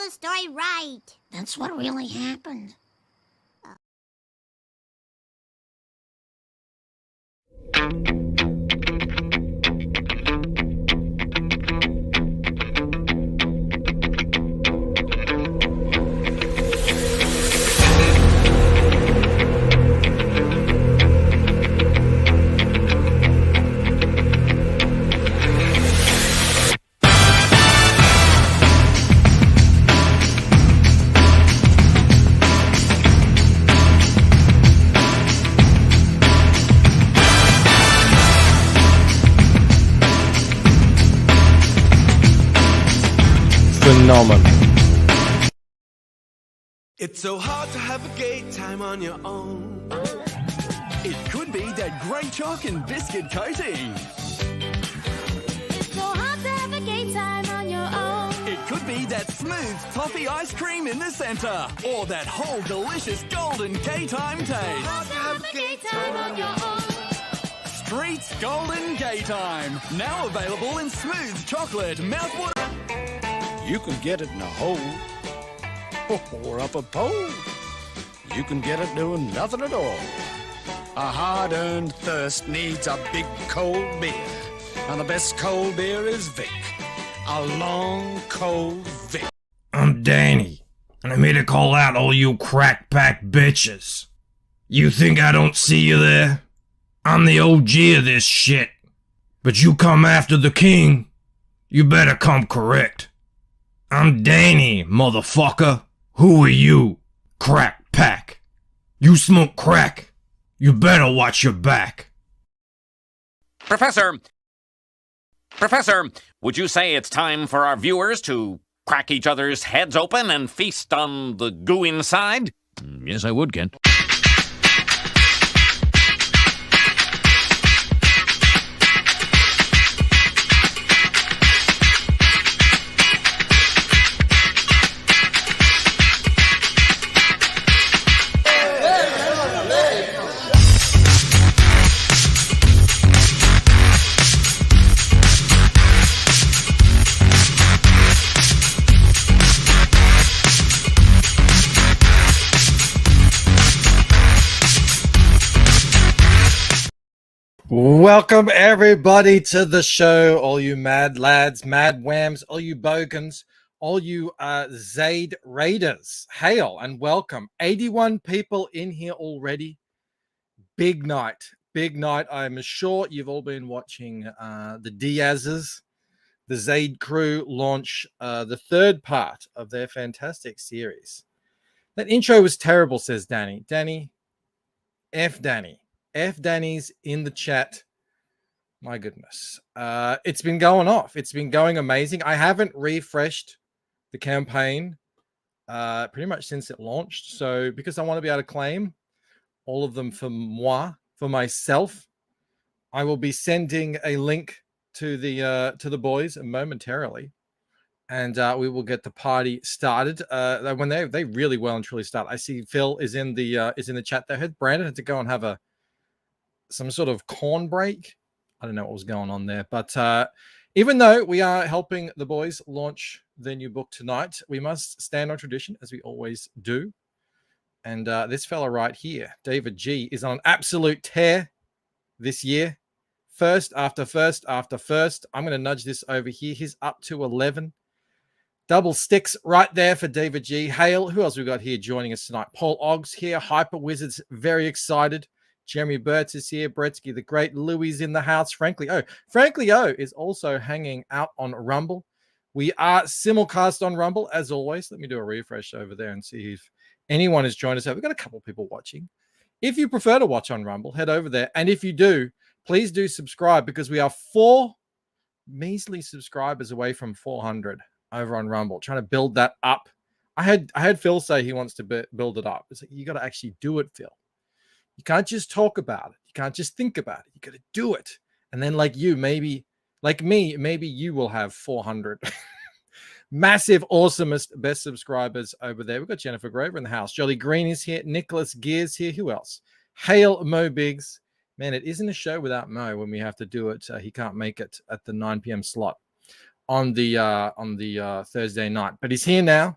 the story right. That's what really happened. Phenomenal. It's so hard to have a gay time on your own. It could be that great chalk and biscuit coating. It's so hard to have a gay time on your own. It could be that smooth toffee ice cream in the center. Or that whole delicious golden gay time taste. Hard to have a gay time on your own. Street's Golden Gay Time. Now available in smooth chocolate, mouthwater. You can get it in a hole or up a pole. You can get it doing nothing at all. A hard-earned thirst needs a big cold beer. And the best cold beer is Vic. A long, cold Vic. I'm Danny, and I'm here to call out all you crack pack bitches. You think I don't see you there? I'm the OG of this shit. But you come after the king, you better come correct. I'm Danny, motherfucker. Who are you? Crack pack. You smoke crack. You better watch your back. Professor, would you say it's time for our viewers to crack each other's heads open and feast on the goo inside? Yes, I would, Kent. Welcome everybody to the show, all you mad lads, mad whams, all you bogans, all you Zaid Raiders. Hail and welcome. 81 people in here already. Big night. I'm sure you've all been watching the Diaz's, the Zaid crew launch the third part of their fantastic series. That intro was terrible, says Danny. Danny, F Danny. F Danny's in the chat. My goodness. It's been going off. It's been going amazing. I haven't refreshed the campaign pretty much since it launched. So because I want to be able to claim all of them for myself, I will be sending a link to the boys momentarily. And we will get the party started. When they really well and truly start. I see Phil is in the chat there. I heard Brandon had to go and have some sort of corn break. I don't know what was going on there, but even though we are helping the boys launch their new book tonight, we must stand on tradition as we always do. And this fella right here, David G, is on an absolute tear this year. First after first. I'm going to nudge this over here. He's up to 11. Double sticks right there for David G. Hail. Who else we got here joining us tonight? Paul Oggs here. Hyper Wizards, very excited. Jeremy Burtz is here. Bretsky the Great. Louis in the house. Frankly O is also hanging out on Rumble. We are simulcast on Rumble, as always. Let me do a refresh over there and see if anyone has joined us. We've got a couple of people watching. If you prefer to watch on Rumble, head over there. And if you do, please do subscribe, because we are 4 measly subscribers away from 400 over on Rumble. Trying to build that up. I had Phil say he wants to build it up. It's like, you got to actually do it, Phil. You can't just talk about it. You can't just think about it. You got to do it. And then like me, maybe you will have 400 massive, awesomest, best subscribers over there. We've got Jennifer Grover in the house. Jolly Green is here. Nicholas Gears here. Who else? Hail Mo Biggs. Man, it isn't a show without Mo when we have to do it. He can't make it at the 9 p.m. slot on the Thursday night. But he's here now.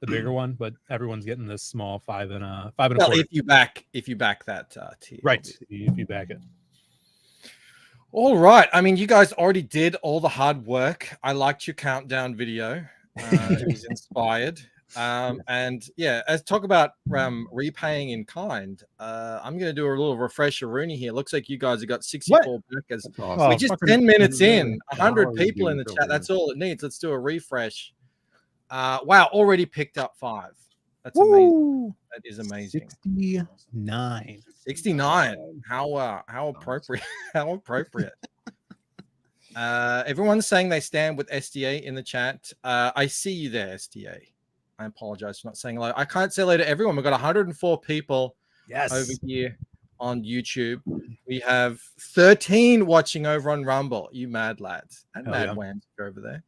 the bigger one, but everyone's getting this small 5 and a 5 and a Well, quarter. if you back that tier, Right. If you back it. All right. I mean, you guys already did all the hard work. I liked your countdown video. It was inspired. And yeah, as talk about repaying in kind, I'm going to do a little refresher Rooney here. Looks like you guys have got 64 backers. awesome. We're just fucking 10 minutes in, amazing. 100 How people are in you the doing, chat. Phil? That's all it needs. Let's do a refresh. Wow, already picked up 5. That's amazing. Woo! That is amazing. 69. 69. How appropriate. How appropriate. Everyone's saying they stand with SDA in the chat. I see you there, SDA. I apologize for not saying hello. I can't say hello to everyone. We've got 104 people over here on YouTube. We have 13 watching over on Rumble. You mad lads. And Hell Mad yeah. Whams are over there.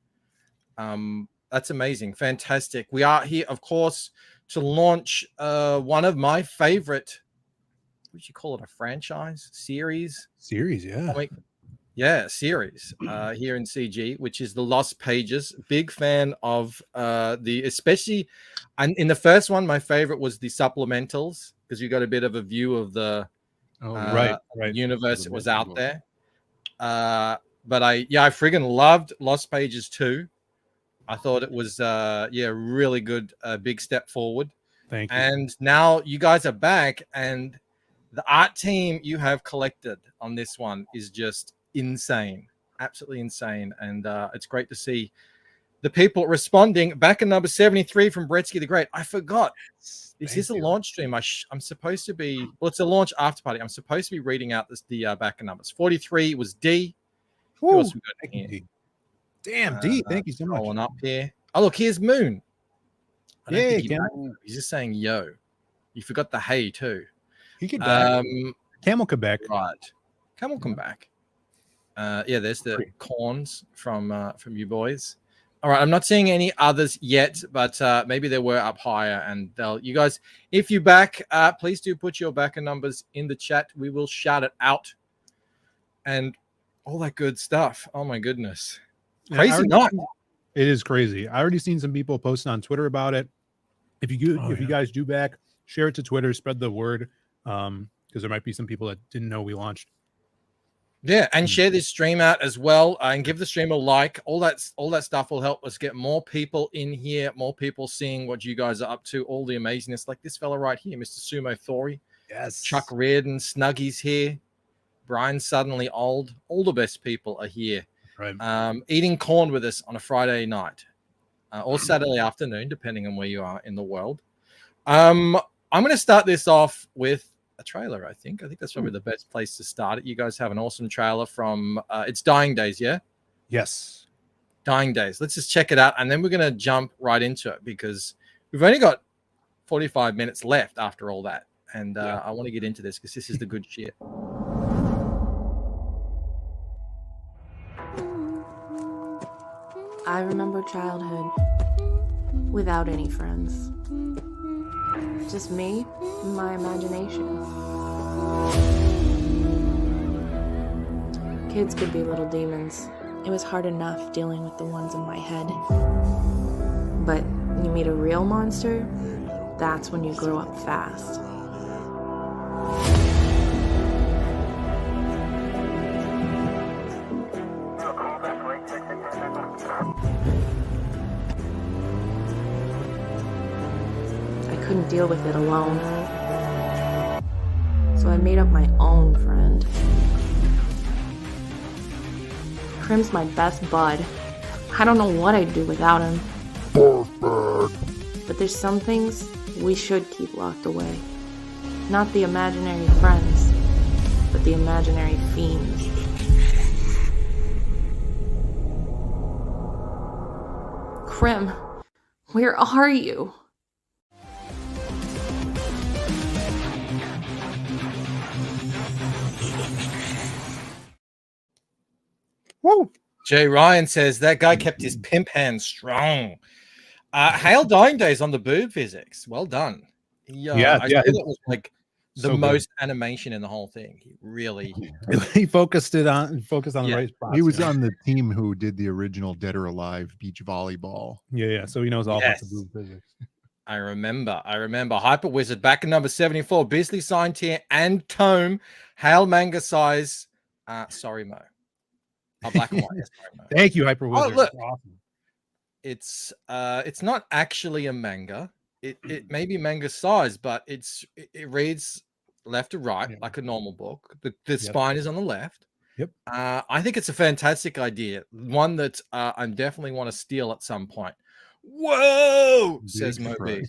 That's amazing. Fantastic. We are here, of course, to launch one of my favorite, what would you call it, a franchise? Series? Series, yeah. Series here in CG, which is the Lost Pages. Big fan of especially, and in the first one, my favorite was the supplementals because you got a bit of a view of the right. universe that was out there. But I friggin' loved Lost Pages 2. I thought it was really good, big step forward. Thank you. And now you guys are back, and the art team you have collected on this one is just insane, absolutely insane. And it's great to see the people responding. Back in number 73 from Bretsky the Great. I forgot. This is a launch stream. I'm supposed to be, well, it's a launch after party. I'm supposed to be reading out the back of numbers. 43 was D. Who else we got in here? Damn, D, thank you so much. Rolling up here. Oh, look, here's Moon. I don't Yeah, think he's just saying yo. You forgot the hey too. He could back. Camel could back. Right. Camel come back. There's the corns from you boys. All right, I'm not seeing any others yet, but maybe they were up higher. And you guys, if you back, please do put your backer numbers in the chat. We will shout it out and all that good stuff. Oh my goodness, crazy night. It is crazy. I already seen some people posting on Twitter about it. If you guys do back, share it to Twitter, spread the word, because there might be some people that didn't know we launched. Yeah, and share this stream out as well, and give the stream a like. All that stuff will help us get more people in here, more people seeing what you guys are up to, all the amazingness, like this fella right here, Mr. Sumo Thori. Yes. Chuck Reardon, Snuggy's here. Brian Suddenly Old. All the best people are here. Right. Eating corn with us on a Friday night or Saturday afternoon, depending on where you are in the world. I'm going to start this off with a trailer. I think that's probably the best place to start it. You guys have an awesome trailer from it's Dying Days, yeah? Yes. Dying Days. Let's just check it out, and then we're going to jump right into it because we've only got 45 minutes left after all that, and I want to get into this because this is the good shit. I remember childhood without any friends. Just me and my imagination. Kids could be little demons. It was hard enough dealing with the ones in my head. But you meet a real monster, that's when you grow up fast. I couldn't deal with it alone. So I made up my own friend. Krim's my best bud. I don't know what I'd do without him. But there's some things we should keep locked away. Not the imaginary friends, but the imaginary fiends. Krim, where are you? Woo! Jay Ryan says that guy kept his pimp hand strong. Hail Dying Days on the boob physics. Well done. I thought it was like the most animation in the whole thing. He really he focused on the right spot. He was on the team who did the original Dead or Alive beach volleyball. Yeah. So he knows all about the boob physics. I remember. Hyper Wizard back in number 74. Bisley signed here and tome. Hail manga size. Sorry, Mo. Oh, black and white. Yes, sorry, Mo. Thank you, Hyper Wizard. Oh, look. Awesome. It's not actually a manga. It may be manga size, but it reads left to right like a normal book. The spine is on the left. Yep. I think it's a fantastic idea. One that I definitely want to steal at some point. Whoa, says Mo B.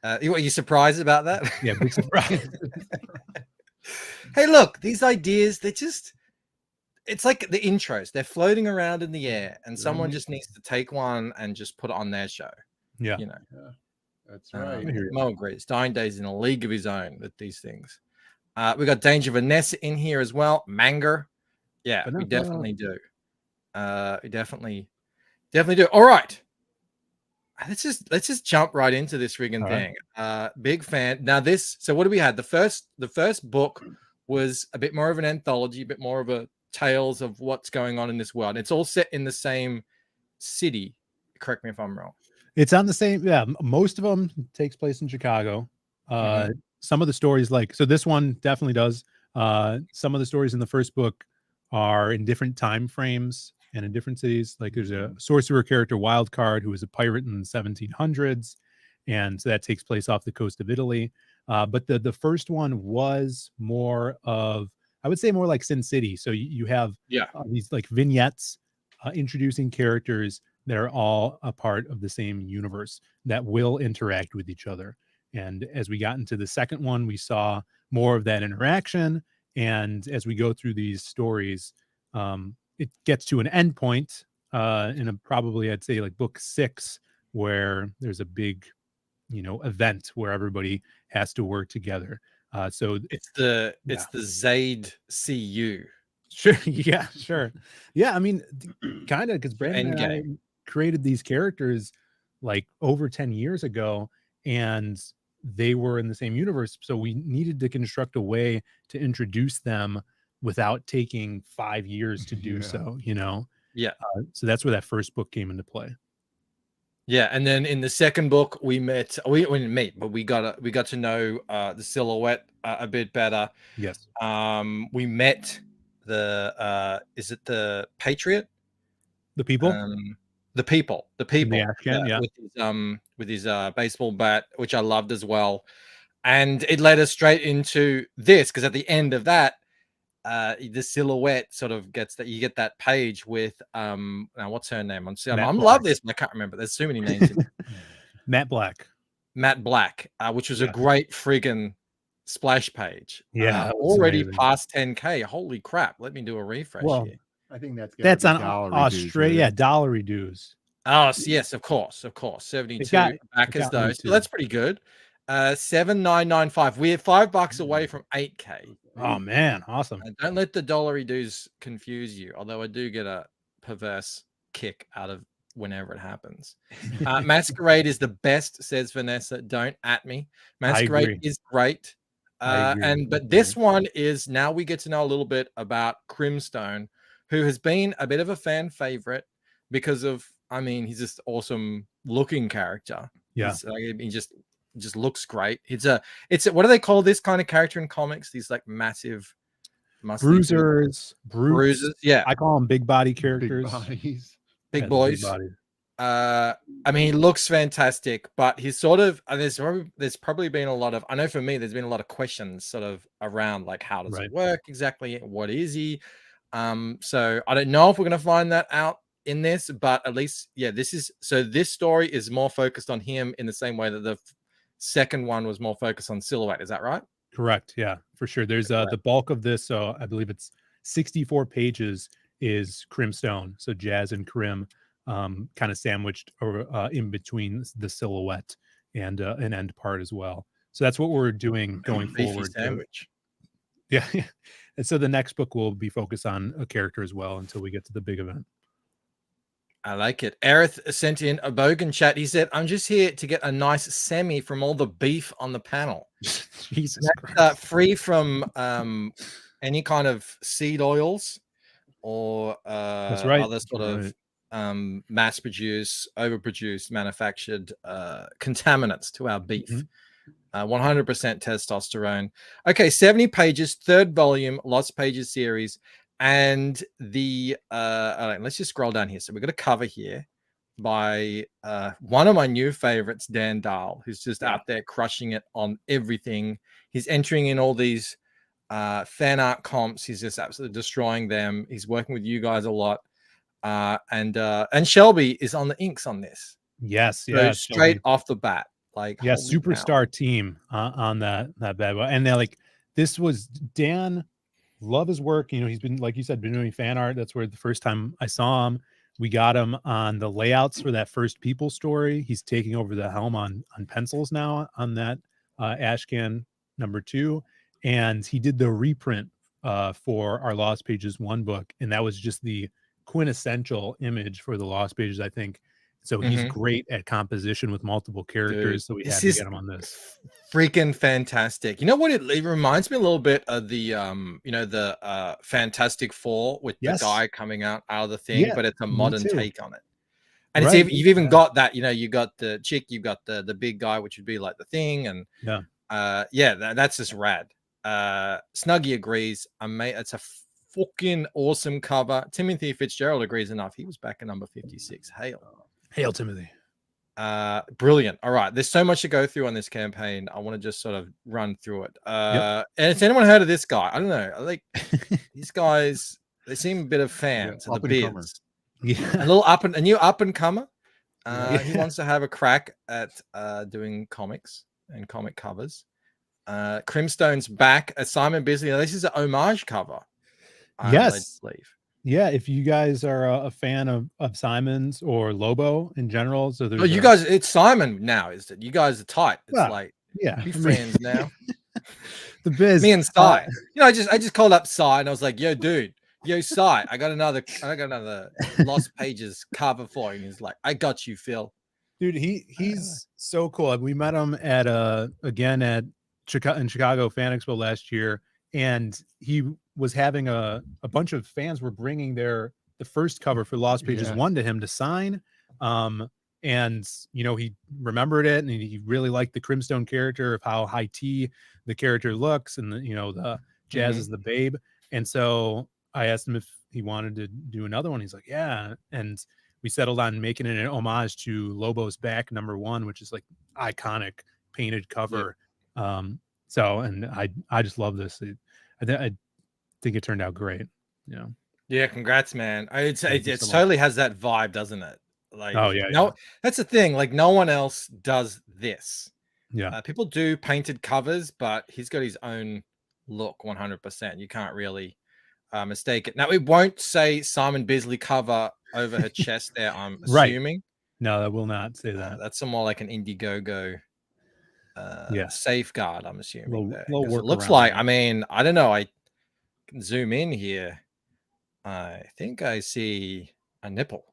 Are you surprised about that? Yeah, big surprise. Hey, look, these ideas, it's like the intros. They're floating around in the air, and someone just needs to take one and just put it on their show. Yeah. You know. Yeah, that's right. Mo agrees. Dying Day's in a league of his own with these things. We got Danger Vanessa in here as well. Manga. Yeah, we definitely do. We definitely do. All right. Let's just jump right into this friggin' thing. Big fan. Now so what do we have? The first book was a bit more of an anthology, a bit more of a tales of what's going on in this world. It's all set in the same city. Correct me if I'm wrong. It's on the same. Yeah, most of them takes place in Chicago. Some of the stories, so this one definitely does. Some of the stories in the first book are in different time frames and in different cities. Like there's a sorcerer character, Wildcard, who was a pirate in the 1700s, and so that takes place off the coast of Italy. But the first one was more of, I would say, more like Sin City. So you have these like vignettes introducing characters that are all a part of the same universe that will interact with each other. And as we got into the second one, we saw more of that interaction. And as we go through these stories, it gets to an end point in probably, I'd say, like book 6, where there's a big, event where everybody has to work together. So it's the Zaid CU. Sure. Yeah, sure. Yeah, I mean, kind of, because Brandon and I created these characters like over 10 years ago, and they were in the same universe. So we needed to construct a way to introduce them without taking 5 years to do so, Yeah. So that's where that first book came into play. Yeah, and then in the second book, we didn't meet, but we got to know the silhouette a bit better. Yes. We met is it the Patriot? The people? The people. Afghan, with his baseball bat, which I loved as well. And it led us straight into this, because at the end of that, the silhouette sort of gets that, you get that page with now what's her name? I love this, but I can't remember. There's so many names in it. Matt Black, which was a great friggin' splash page. Already amazing. past 10K. Holy crap. Let me do a refresh here. I think that's on Australia. Yeah, dollar reduce. Oh, yes, of course. 72 back as those. So that's pretty good. 7,995. We're $5 away from 8K. Oh man, awesome. And don't let the dollary dues confuse you, although I do get a perverse kick out of whenever it happens. Masquerade is the best, says Vanessa. Don't at me. Masquerade is great. But this one is, now we get to know a little bit about Crimstone, who has been a bit of a fan favorite because of, he's just awesome looking character. Yeah. He just looks great. It's a what do they call this kind of character in comics? These like massive bruisers. Yeah, I call them big body characters. Big boys. He looks fantastic, but he's sort of, there's probably been a lot of, I know for me, there's been a lot of questions sort of around like, how does it work exactly? What is he? So I don't know if we're going to find that out in this, but at least, this story is more focused on him in the same way that the second one was more focused on Silhouette. Is that right? Correct. Yeah, for sure. There's the bulk of this. So I believe it's 64 pages is Crimstone. So Jazz and Crim kind of sandwiched in between the Silhouette and an end part as well. So that's what we're doing going forward. Sandwich. Yeah. And so the next book will be focused on a character as well until we get to the big event. I like it. Aerith sent in a Bogan chat. He said, I'm just here to get a nice semi from all the beef on the panel. Jesus Christ. Free from any kind of seed oils or that's right. other sort of mass produce, overproduced, manufactured contaminants to our beef. 100% testosterone. Okay, 70 pages, third volume, Lost Pages series. And the all right, let's just scroll down here. So we've got a cover here by one of my new favorites, Dan Dahl, who's just out there crushing it on everything. He's entering in all these fan art comps. He's just absolutely destroying them. He's working with you guys a lot. And Shelby is on the inks on this. Yes, So yeah, straight Shelby. off the bat. Like, Yeah, holy cow. superstar team on that bad boy. And they're like, this was Dan. Love his work. You know, he's been, like you said, been doing fan art. That's where the first time I saw him, we got him on the layouts for that first People story. He's taking over the helm on pencils now on that Ashcan #2, and he did the reprint for our Lost Pages 1 book, and that was just the quintessential image for the Lost Pages, I think. So he's great at composition with multiple characters. Dude, so we this had to is get him on this. Freaking fantastic. You know what? It reminds me a little bit of the the Fantastic Four with the guy coming out of the thing, Yeah, but it's a me modern too. take on it. And Right, you've even got that, you got the chick, you've got the big guy, which would be like the Thing, and that's just rad. Snuggie agrees. It's a fucking awesome cover. Timothy Fitzgerald agrees enough. He was back at number 56. Hail Timothy. Brilliant. All right, there's so much to go through on this campaign. I want to just sort of run through it. And has anyone heard of this guy? I don't know. Like these guys, they seem a bit of fans of the beards. Yeah, A new up and comer. He wants to have a crack at doing comics and comic covers. Crimstone's back. Simon Bisley. Now, this is an homage cover. Yes. I believe. Yeah, if you guys are a fan of Simon's or Lobo in general, so there's Oh, you guys, it's Simon now, is it? You guys are tight. It's like, yeah, be friends now. The biz. Me and Cy. I just called up Cy and I was like, yo, dude, yo, Cy, I got another Lost Pages cover for you. And he's like, I got you, Phil. Dude, he's so cool. We met him at again at Chicago Fan Expo last year, and he was having a bunch of fans were bringing the first cover for Lost Pages 1 to him to sign. And he remembered it, and he really liked the Crimstone character, of how high tea the character looks, and the Jazz is the babe. And so I asked him if he wanted to do another one. He's like, yeah. And we settled on making it an homage to Lobo's back #1, which is like iconic painted cover. And I just love this. I think it turned out great. Yeah, congrats, man. It totally has that vibe, doesn't it? Like, that's the thing. Like, no one else does this. Yeah, people do painted covers, but he's got his own look. 100%. You can't really mistake it. Now, it won't say Simon Bisley cover over her chest there, I'm assuming. No, that will not say that. That's more like an Indiegogo safeguard, I'm assuming. It looks like, I mean, I don't know. I can zoom in here. I think I see a nipple.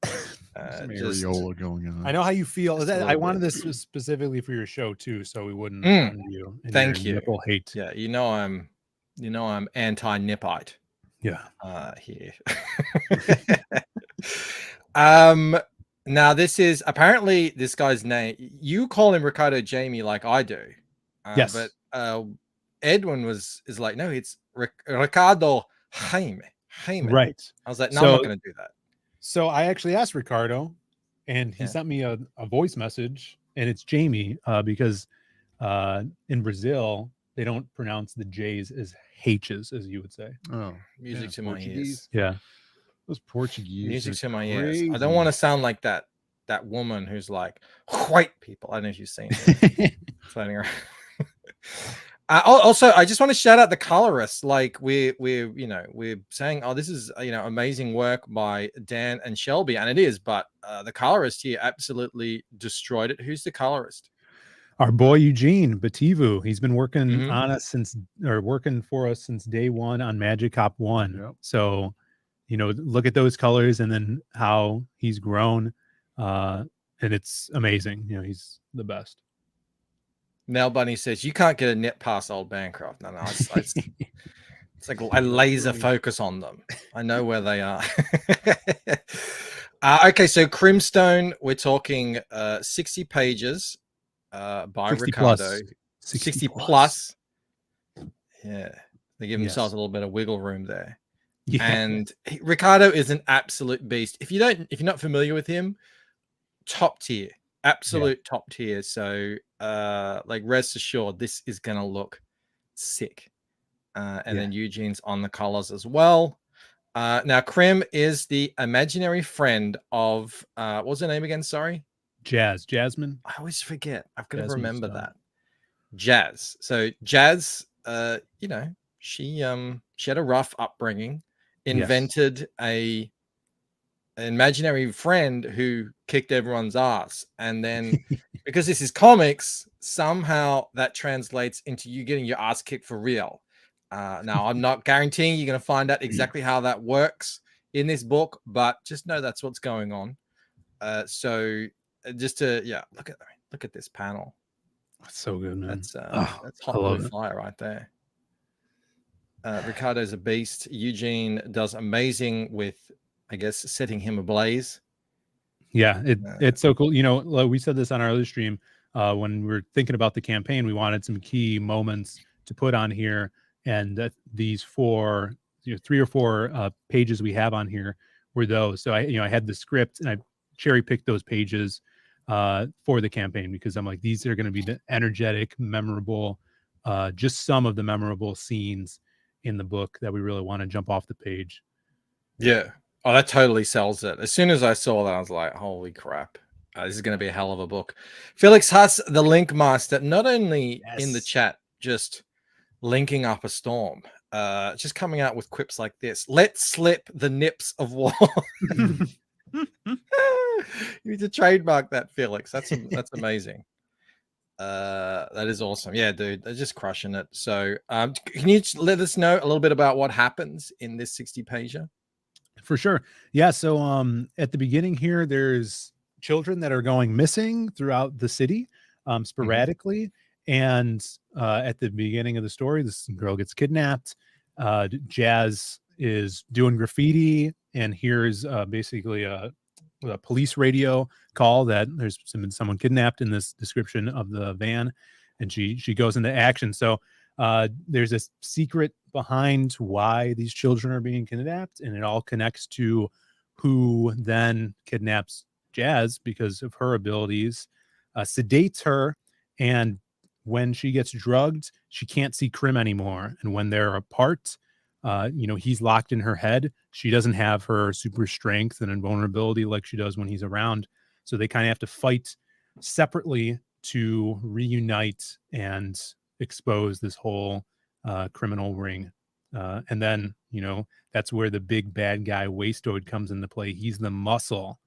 Some areola going on. I know how you feel. I wanted this specifically for your show too, so we wouldn't offend you. Thank you. Nipple hate. Yeah, I'm anti-nippite. Yeah. Here. Now this is apparently this guy's name. You call him Ricardo Jamie like I do. Yes. But Edwin is like, no, it's Ricardo Jaime. Right. I was like, no, I'm not going to do that. So I actually asked Ricardo, and he sent me a voice message, and it's Jamie, because in Brazil they don't pronounce the J's as H's, as you would say. Oh, music to my ears. Yeah, those Portuguese. Music to my ears. I don't want to sound like that woman who's like white people. I don't know if you've seen it floating around. Also, I just want to shout out the colorists. Like we're saying, oh, this is amazing work by Dan and Shelby, and it is. But the colorist here absolutely destroyed it. Who's the colorist? Our boy Eugene Bativu. He's been working working for us since day one on Magic Cop 1. Yep. So, look at those colors and then how he's grown, and it's amazing. He's the best. Mel Bunny says you can't get a net past old Bancroft. No, it's like I laser focus on them. I know where they are. Okay, so Crimstone, we're talking 60 pages by 60 Ricardo. plus. 60 plus. Yeah, they give Yes. themselves a little bit of wiggle room there. Yeah. And Ricardo is an absolute beast. If you're not familiar with him, top tier, absolute top tier. So like rest assured, this is gonna look sick. And then Eugene's on the colors as well. Now Krim is the imaginary friend of what was her name again? Sorry, Jasmine. I always forget. I've got to Jasmine remember Stone. that. Jazz. So Jazz, you know, she had a rough upbringing, invented an imaginary friend who kicked everyone's ass, and then because this is comics, somehow that translates into you getting your ass kicked for real. Now I'm not guaranteeing you're going to find out exactly how that works in this book, but just know that's what's going on. So just to look at this panel. That's so good, man. That's I hot love blue it. fire right there. Ricardo's a beast. Eugene does amazing with, I guess, setting him ablaze. Yeah, it's so cool. You know, like we said this on our other stream when we were thinking about the campaign. We wanted some key moments to put on here, and these 4, 3 or 4 pages we have on here were those. So I had the script and I cherry picked those pages for the campaign because I'm like, these are going to be the energetic, memorable, just some of the memorable scenes in the book that we really want to jump off the page. Yeah. Oh, that totally sells it. As soon as I saw that, I was like, holy crap. This is going to be a hell of a book. Felix Huss, the Link Master, not only in the chat, just linking up a storm, just coming out with quips like this. Let's slip the nips of war. You need to trademark that, Felix. That's amazing. That is awesome. Yeah, dude, they're just crushing it. So can you let us know a little bit about what happens in this 60-pager? For sure. Yeah. So at the beginning here, there's children that are going missing throughout the city sporadically. And at the beginning of the story, this girl gets kidnapped. Jazz is doing graffiti and hears basically a police radio call that there's been someone kidnapped in this description of the van, and she goes into action. So there's a secret behind why these children are being kidnapped, and it all connects to who then kidnaps Jazz because of her abilities, sedates her, and when she gets drugged, she can't see Krim anymore. And when they're apart, he's locked in her head. She doesn't have her super strength and invulnerability like she does when he's around. So they kind of have to fight separately to reunite and expose this whole criminal ring. And then, that's where the big bad guy Wastoid comes into play. He's the muscle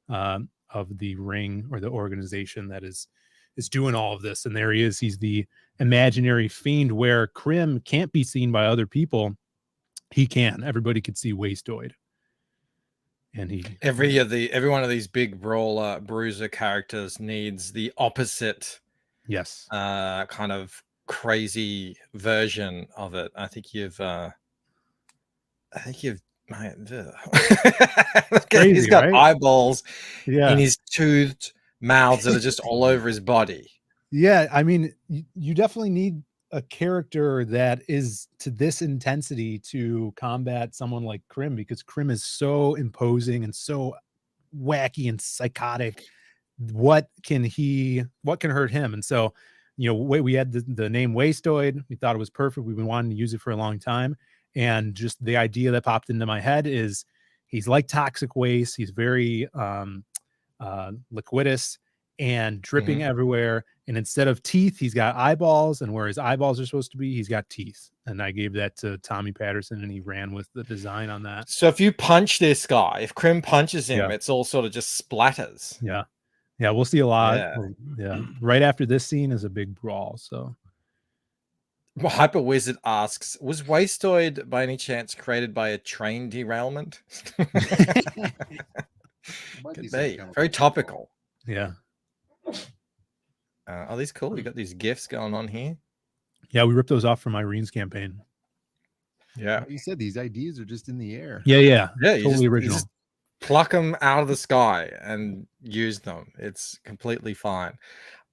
of the ring or the organization that is doing all of this. And there he is. He's the imaginary fiend where Krim can't be seen by other people. He can. Everybody could see Wastoid. And every one of these big brawler bruiser characters needs the opposite kind of crazy version of it. I think you've he's got right? eyeballs in his toothed mouths that are just all over his body. Yeah, I mean, you definitely need a character that is to this intensity to combat someone like Krim, because Krim is so imposing and so wacky and psychotic. What can hurt him? And so, we had the name Wastoid. We thought it was perfect. We've been wanting to use it for a long time. And just the idea that popped into my head is he's like toxic waste. He's very liquidous and dripping everywhere. And instead of teeth, he's got eyeballs, and where his eyeballs are supposed to be, he's got teeth. And I gave that to Tommy Patterson, and he ran with the design on that. So if you punch this guy, if Krim punches him, it's all sort of just splatters. Yeah, we'll see a lot. Yeah. Right after this scene is a big brawl. So Hyper Wizard asks, was Wastoid by any chance created by a train derailment? Could be. Very topical. Yeah. Are these cool? You got these GIFs going on here. Yeah, we ripped those off from Irene's campaign. Yeah. You said these ideas are just in the air. Yeah. Yeah. Totally original. pluck them out of the sky and use them. It's completely fine.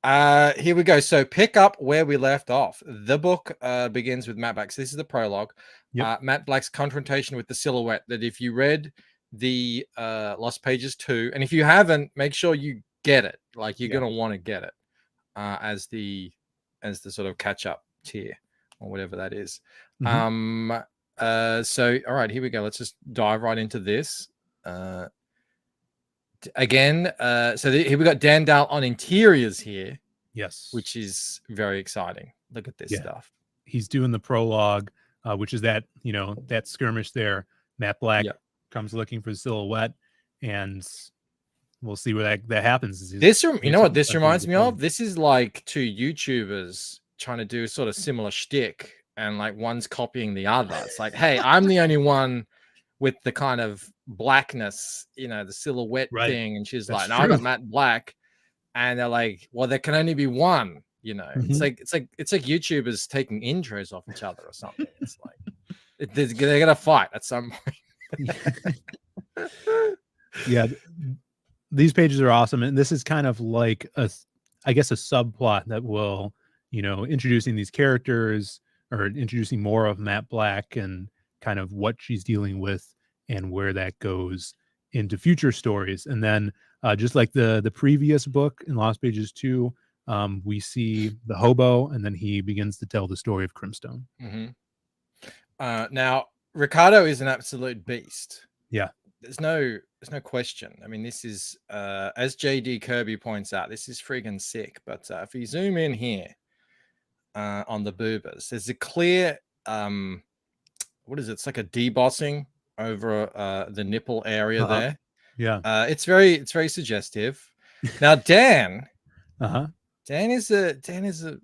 Here we go. So pick up where we left off. The book begins with Matt Black. So this is the prologue. Matt Black's confrontation with the Silhouette. That if you read the Lost Pages 2, and if you haven't, make sure you get it. Like you're gonna want to get it as the sort of catch up tier or whatever that is. So all right, here we go. Let's just dive right into this. Again, here we got Dan Dahl on interiors here. Yes, which is very exciting. Look at this stuff. He's doing the prologue, which is that that skirmish there. Matt Black comes looking for the Silhouette, and we'll see where that happens. This, you know what this reminds me of? This is like two YouTubers trying to do sort of similar shtick, and like one's copying the other. It's like, hey, I'm the only one with the kind of blackness, the silhouette thing, and she's like, no, I got Matt Black, and they're like, well, there can only be one. It's like YouTubers taking intros off each other or something. It's like they're gonna fight at some point. Yeah, these pages are awesome, and this is kind of like a subplot that will, introducing these characters or introducing more of Matt Black and kind of what she's dealing with and where that goes into future stories. And then just like the previous book in Lost Pages 2, we see the hobo, and then he begins to tell the story of Crimstone. Now Ricardo is an absolute beast. Yeah, there's no question. I mean, this is as JD Kirby points out, this is friggin' sick. But if you zoom in here on the boobers, there's a clear what is it? It's like a debossing over the nipple area there. Yeah, it's very suggestive. Now Dan Dan is a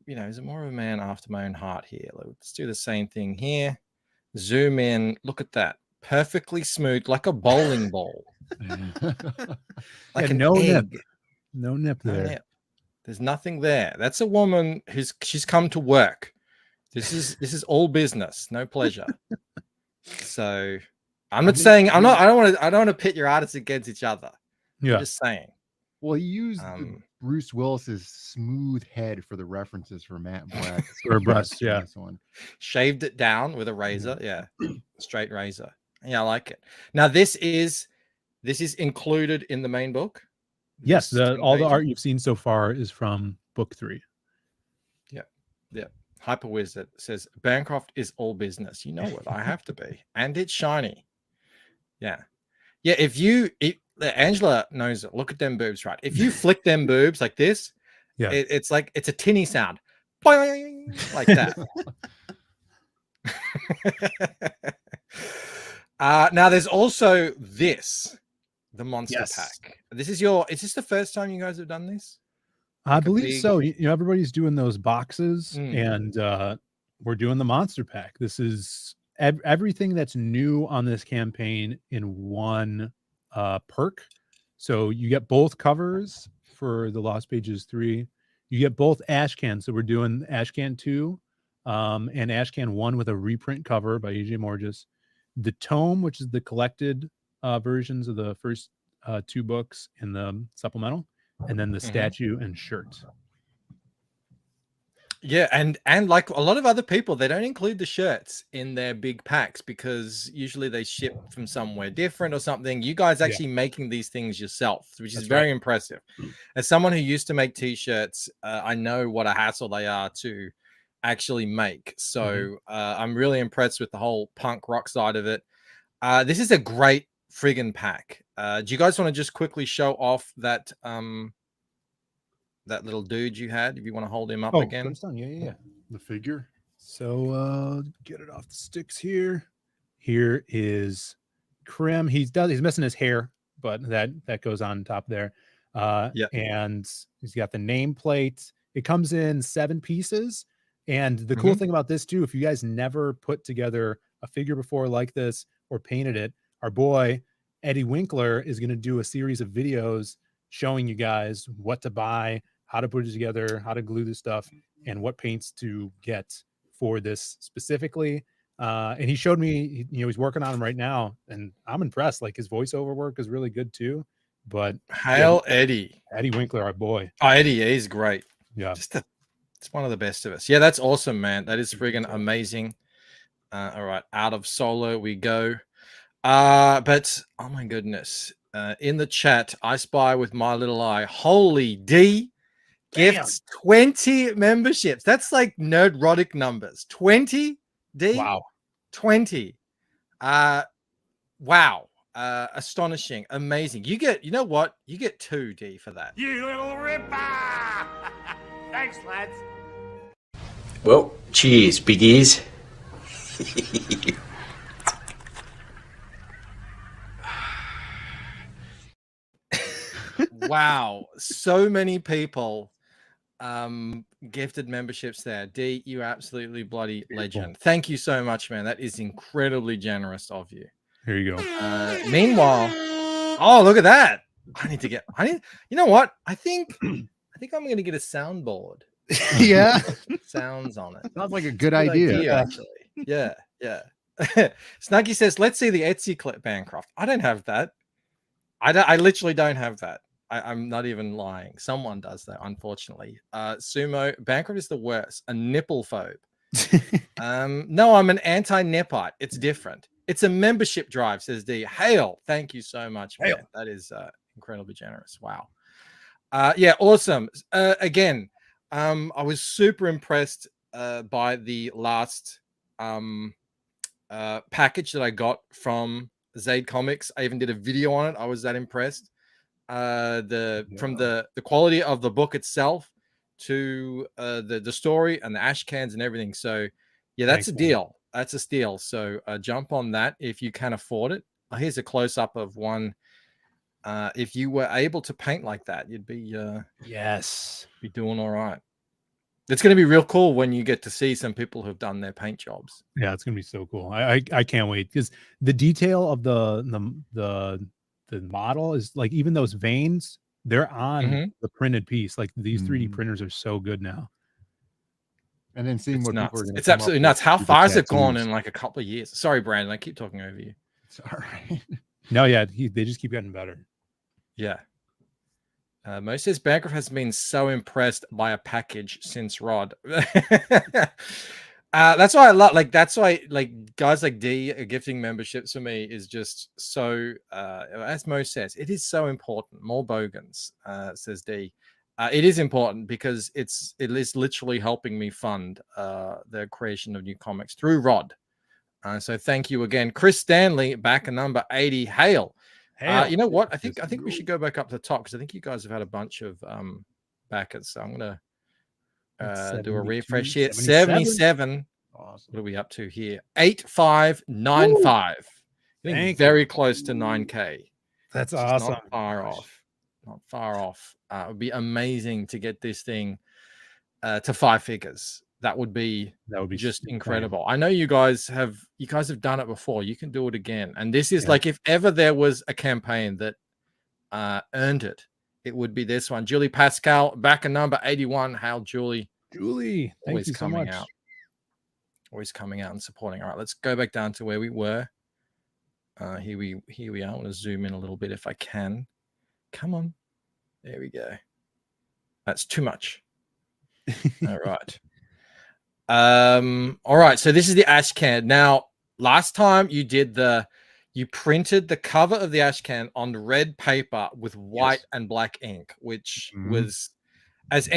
he's more of a man after my own heart here. Let's do the same thing here. Zoom in. Look at that. Perfectly smooth, like a bowling ball. Like no egg. nip. No nip there. No nip. There's nothing there. That's a woman she's come to work. This is all business, no pleasure. So I'm not saying I don't want to pit your artists against each other. Yeah. I'm just saying. Well, he used Bruce Willis's smooth head for the references for Matt Black. For breast, yeah. This one. Shaved it down with a razor. Yeah. Straight razor. Yeah, I like it. Now this is included in the main book. Yes, all the art you've seen so far is from book 3. Yeah. Hyper Wizard says Bancroft is all business. You know what? I have to be, and it's shiny. Yeah. Angela knows it. Look at them boobs, right? If you flick them boobs like this, it's like it's a tinny sound, boing, like that. Now there's also the monster pack. Is this the first time you guys have done this? I believe so. Everybody's doing those boxes, and we're doing the monster pack. This is everything that's new on this campaign in one perk. So you get both covers for the Lost Pages 3. You get both Ashcan. So we're doing Ashcan 2 and Ashcan 1 with a reprint cover by AJ Morges. The tome, which is the collected versions of the first 2 books in the supplemental, and then the statue and shirt. Yeah, and like a lot of other people, they don't include the shirts in their big packs because usually they ship from somewhere different or something. You guys actually making these things yourself, which is very impressive. As someone who used to make t-shirts, I know what a hassle they are to actually make. So I'm really impressed with the whole punk rock side of it. This is a great friggin' pack. Do you guys want to just quickly show off that that little dude you had, if you want to hold him up again? Crimstone? Yeah. The figure. So get it off the sticks here. Here is Crim. He's missing his hair, but that goes on top there. And he's got the nameplate. It comes in 7 pieces. And the cool thing about this too, if you guys never put together a figure before like this or painted it, our boy Eddie Winkler is going to do a series of videos showing you guys what to buy, how to put it together, how to glue this stuff, and what paints to get for this specifically. And he showed me, he's working on them right now, and I'm impressed. Like his voiceover work is really good too. But Hail Eddie Winkler, our boy. Oh, Eddie, he's great. Yeah, it's one of the best of us. Yeah, that's awesome, man. That is friggin' amazing. All right, out of solo we go. But oh my goodness, in the chat, I spy with my little eye. Holy D gifts 20 memberships. That's like nerdrotic numbers. 20 D. Wow. 20. Wow. Astonishing, amazing. You know what? You get 2 D for that. You little ripper! Thanks, lads. Well, cheers, big ears. Wow, so many people gifted memberships there. D, you absolutely bloody legend. Thank you so much, man. That is incredibly generous of you. Here you go. Meanwhile, oh, look at that. You know what? I think I'm gonna get a soundboard. Yeah. Sounds on it. Sounds like a good idea. Actually. Yeah. Snuggy says, let's see the Etsy clip, Bancroft. I don't have that. I literally don't have that. I'm not even lying. Someone does that, unfortunately. Sumo, Bancroft is the worst. A nipple phobe. No, I'm an anti-nepite. It's different. It's a membership drive, says D. Hail. Thank you so much, man. That is incredibly generous. Wow. Yeah, awesome. Again, I was super impressed by the last package that I got from Zaid Comics. I even did a video on it. I was that impressed. From the quality of the book itself to the story and the ash cans and everything. So yeah, that's a deal. That's a steal. So jump on that if you can afford it. Here's a close-up of one. If you were able to paint like that, you'd be be doing all right. It's going to be real cool when you get to see some people who've done their paint jobs. Yeah, it's going to be so cool. I can't wait, because the detail of the model is like, even those veins, they're on the printed piece. Like these 3D printers are so good now. And then seeing what people are going to It's absolutely nuts. How far has it gone in like a couple of years? Sorry, Brandon, I keep talking over you. It's all right. No, yeah, they just keep getting better. Yeah. Mo says Bancroft has been so impressed by a package since Rod. That's why I love, that's why guys like D gifting memberships for me is just so, as Mo says, it is so important. More bogans, says D. It is important because it is literally helping me fund the creation of new comics through Rod. So thank you again, Chris Stanley, back at number 80. Hail. You know what? I think we should go back up to the top, because I think you guys have had a bunch of backers. So I'm gonna do a refresh here. 77. Awesome. What are we up to here? 8595. Getting very close to 9K. That's awesome. Not far off. Not far off. It would be amazing to get this thing to 5 figures. That would be just incredible. I know you guys have done it before. You can do it again. And this is like, if ever there was a campaign that earned it, it would be this one. Julie Pascal, back at number 81. Hail, Julie. Julie, thank you so much. Always coming out and supporting. All right, let's go back down to where we were. Here we are. I want to zoom in a little bit if I can. Come on. There we go. That's too much. All right. All right, so this is the ash can. Now, last time you printed the cover of the ash can on red paper with white and black ink, which was, if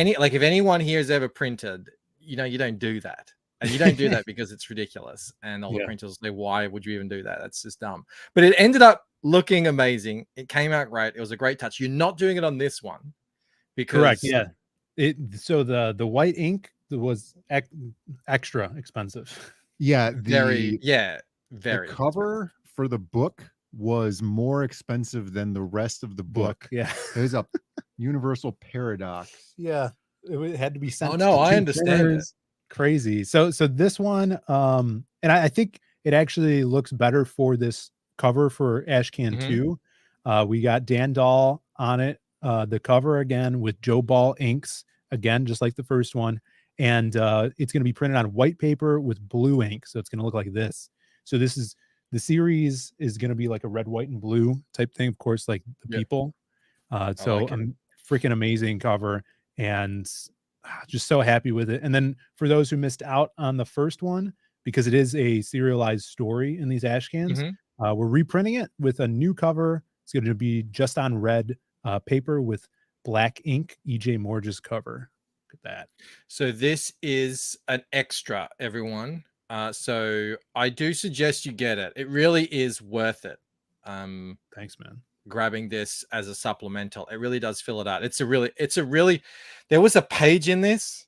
anyone here has ever printed, you don't do that. And you don't do that because it's ridiculous. And all the printers say, why would you even do that? That's just dumb. But it ended up looking amazing. It came out great. It was a great touch. You're not doing it on this one because correct. Yeah. So the white ink was extra expensive. Yeah. Very. The cover for the book was more expensive than the rest of the book. Yeah. It was a universal paradox. Yeah. It had to be sent. Oh no, I understand it. Crazy. So this one, and I think it actually looks better for this cover for Ashcan 2. We got Dan Dahl on it, the cover again with Joe Ball inks again, just like the first one, and it's going to be printed on white paper with blue ink, so it's going to look like this. So this is the series is going to be like a red, white, and blue type thing, of course, like the people. So like it. I'm freaking amazing cover, and just so happy with it. And then for those who missed out on the first one, because it is a serialized story in these ash cans, we're reprinting it with a new cover. It's going to be just on red paper with black ink, EJ Morge's cover. Look at that. So this is an extra, everyone. So I do suggest you get it. It really is worth it. Thanks, man. Grabbing this as a supplemental, it really does fill it out. It's a really, there was a page in this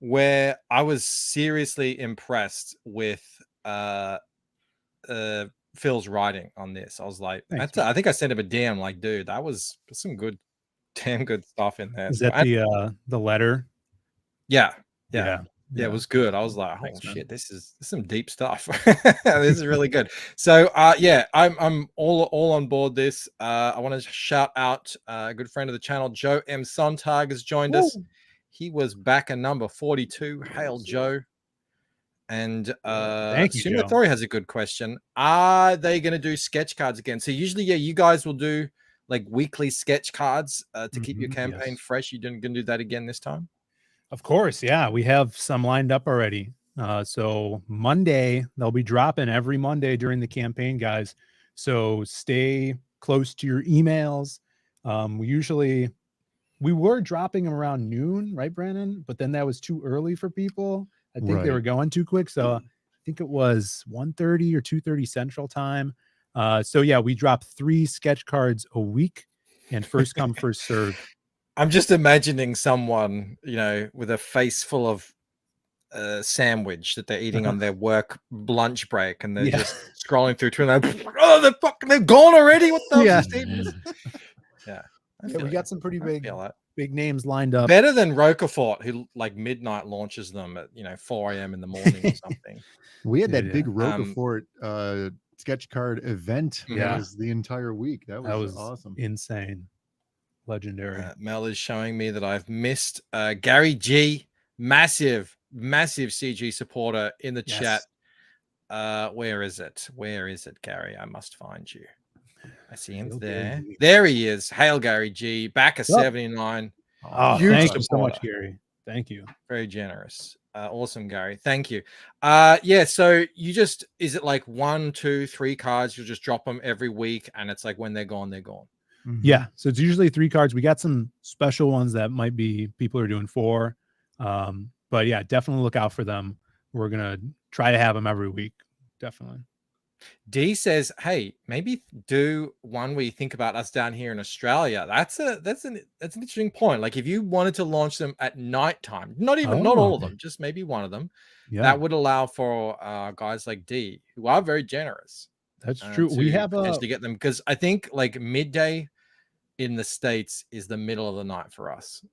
where I was seriously impressed with Phil's writing on this. I was like, Thanks, I think I sent him a DM like, dude, that was some damn good stuff in there. Is So that the letter? Yeah. It was good. I was like, Thanks, oh man. shit, this is some deep stuff. This is really good. So I'm all on board this. I want to shout out a good friend of the channel, Joe M. Sontag has joined us. He was back at number 42. Hail, Joe. And Thank you, Summa Joe. Thori has a good question. Are they going to do sketch cards again? So usually, you guys will do like weekly sketch cards to keep your campaign fresh. You didn't going to do that again this time? Of course, yeah. We have some lined up already. So Monday, they'll be dropping every Monday during the campaign, guys. So stay close to your emails. We were dropping them around noon, right, Brandon? But then that was too early for people. I think they were going too quick. So I think it was 1:30 or 2:30 Central Time. So yeah, we drop 3 sketch cards a week, and first come, first serve. I'm just imagining someone, with a face full of sandwich that they're eating on their work lunch break, and they're just scrolling through Twitter. Oh, they're gone already. What the hell is this? Yeah, we got some pretty big names lined up. Better than Roquefort, who like midnight launches them at 4 a.m. in the morning or something. We had that big Roquefort sketch card event. That was the entire week. That was awesome. Insane. Legendary. Mel is showing me that I've missed Gary G, massive CG supporter in the chat. Where is it, Gary? I must find you. I see him there. There he is. Hail, Gary G, back at 79. Oh, thank you so much, Gary. Thank you. Very generous. Awesome, Gary. Thank you. So is it like 1, 2, 3 cards? You'll just drop them every week, and it's like when they're gone, they're gone. Yeah, so it's usually 3 cards. We got some special ones that might be people are doing 4, but yeah, definitely look out for them. We're gonna try to have them every week. Definitely. D says, hey, maybe do one where you think about us down here in Australia. That's an interesting point. Like if you wanted to launch them at nighttime, not all of them, just maybe one of them, that would allow for guys like D, who are very generous. That's true. We have to get them, because I think like midday in the States is the middle of the night for us.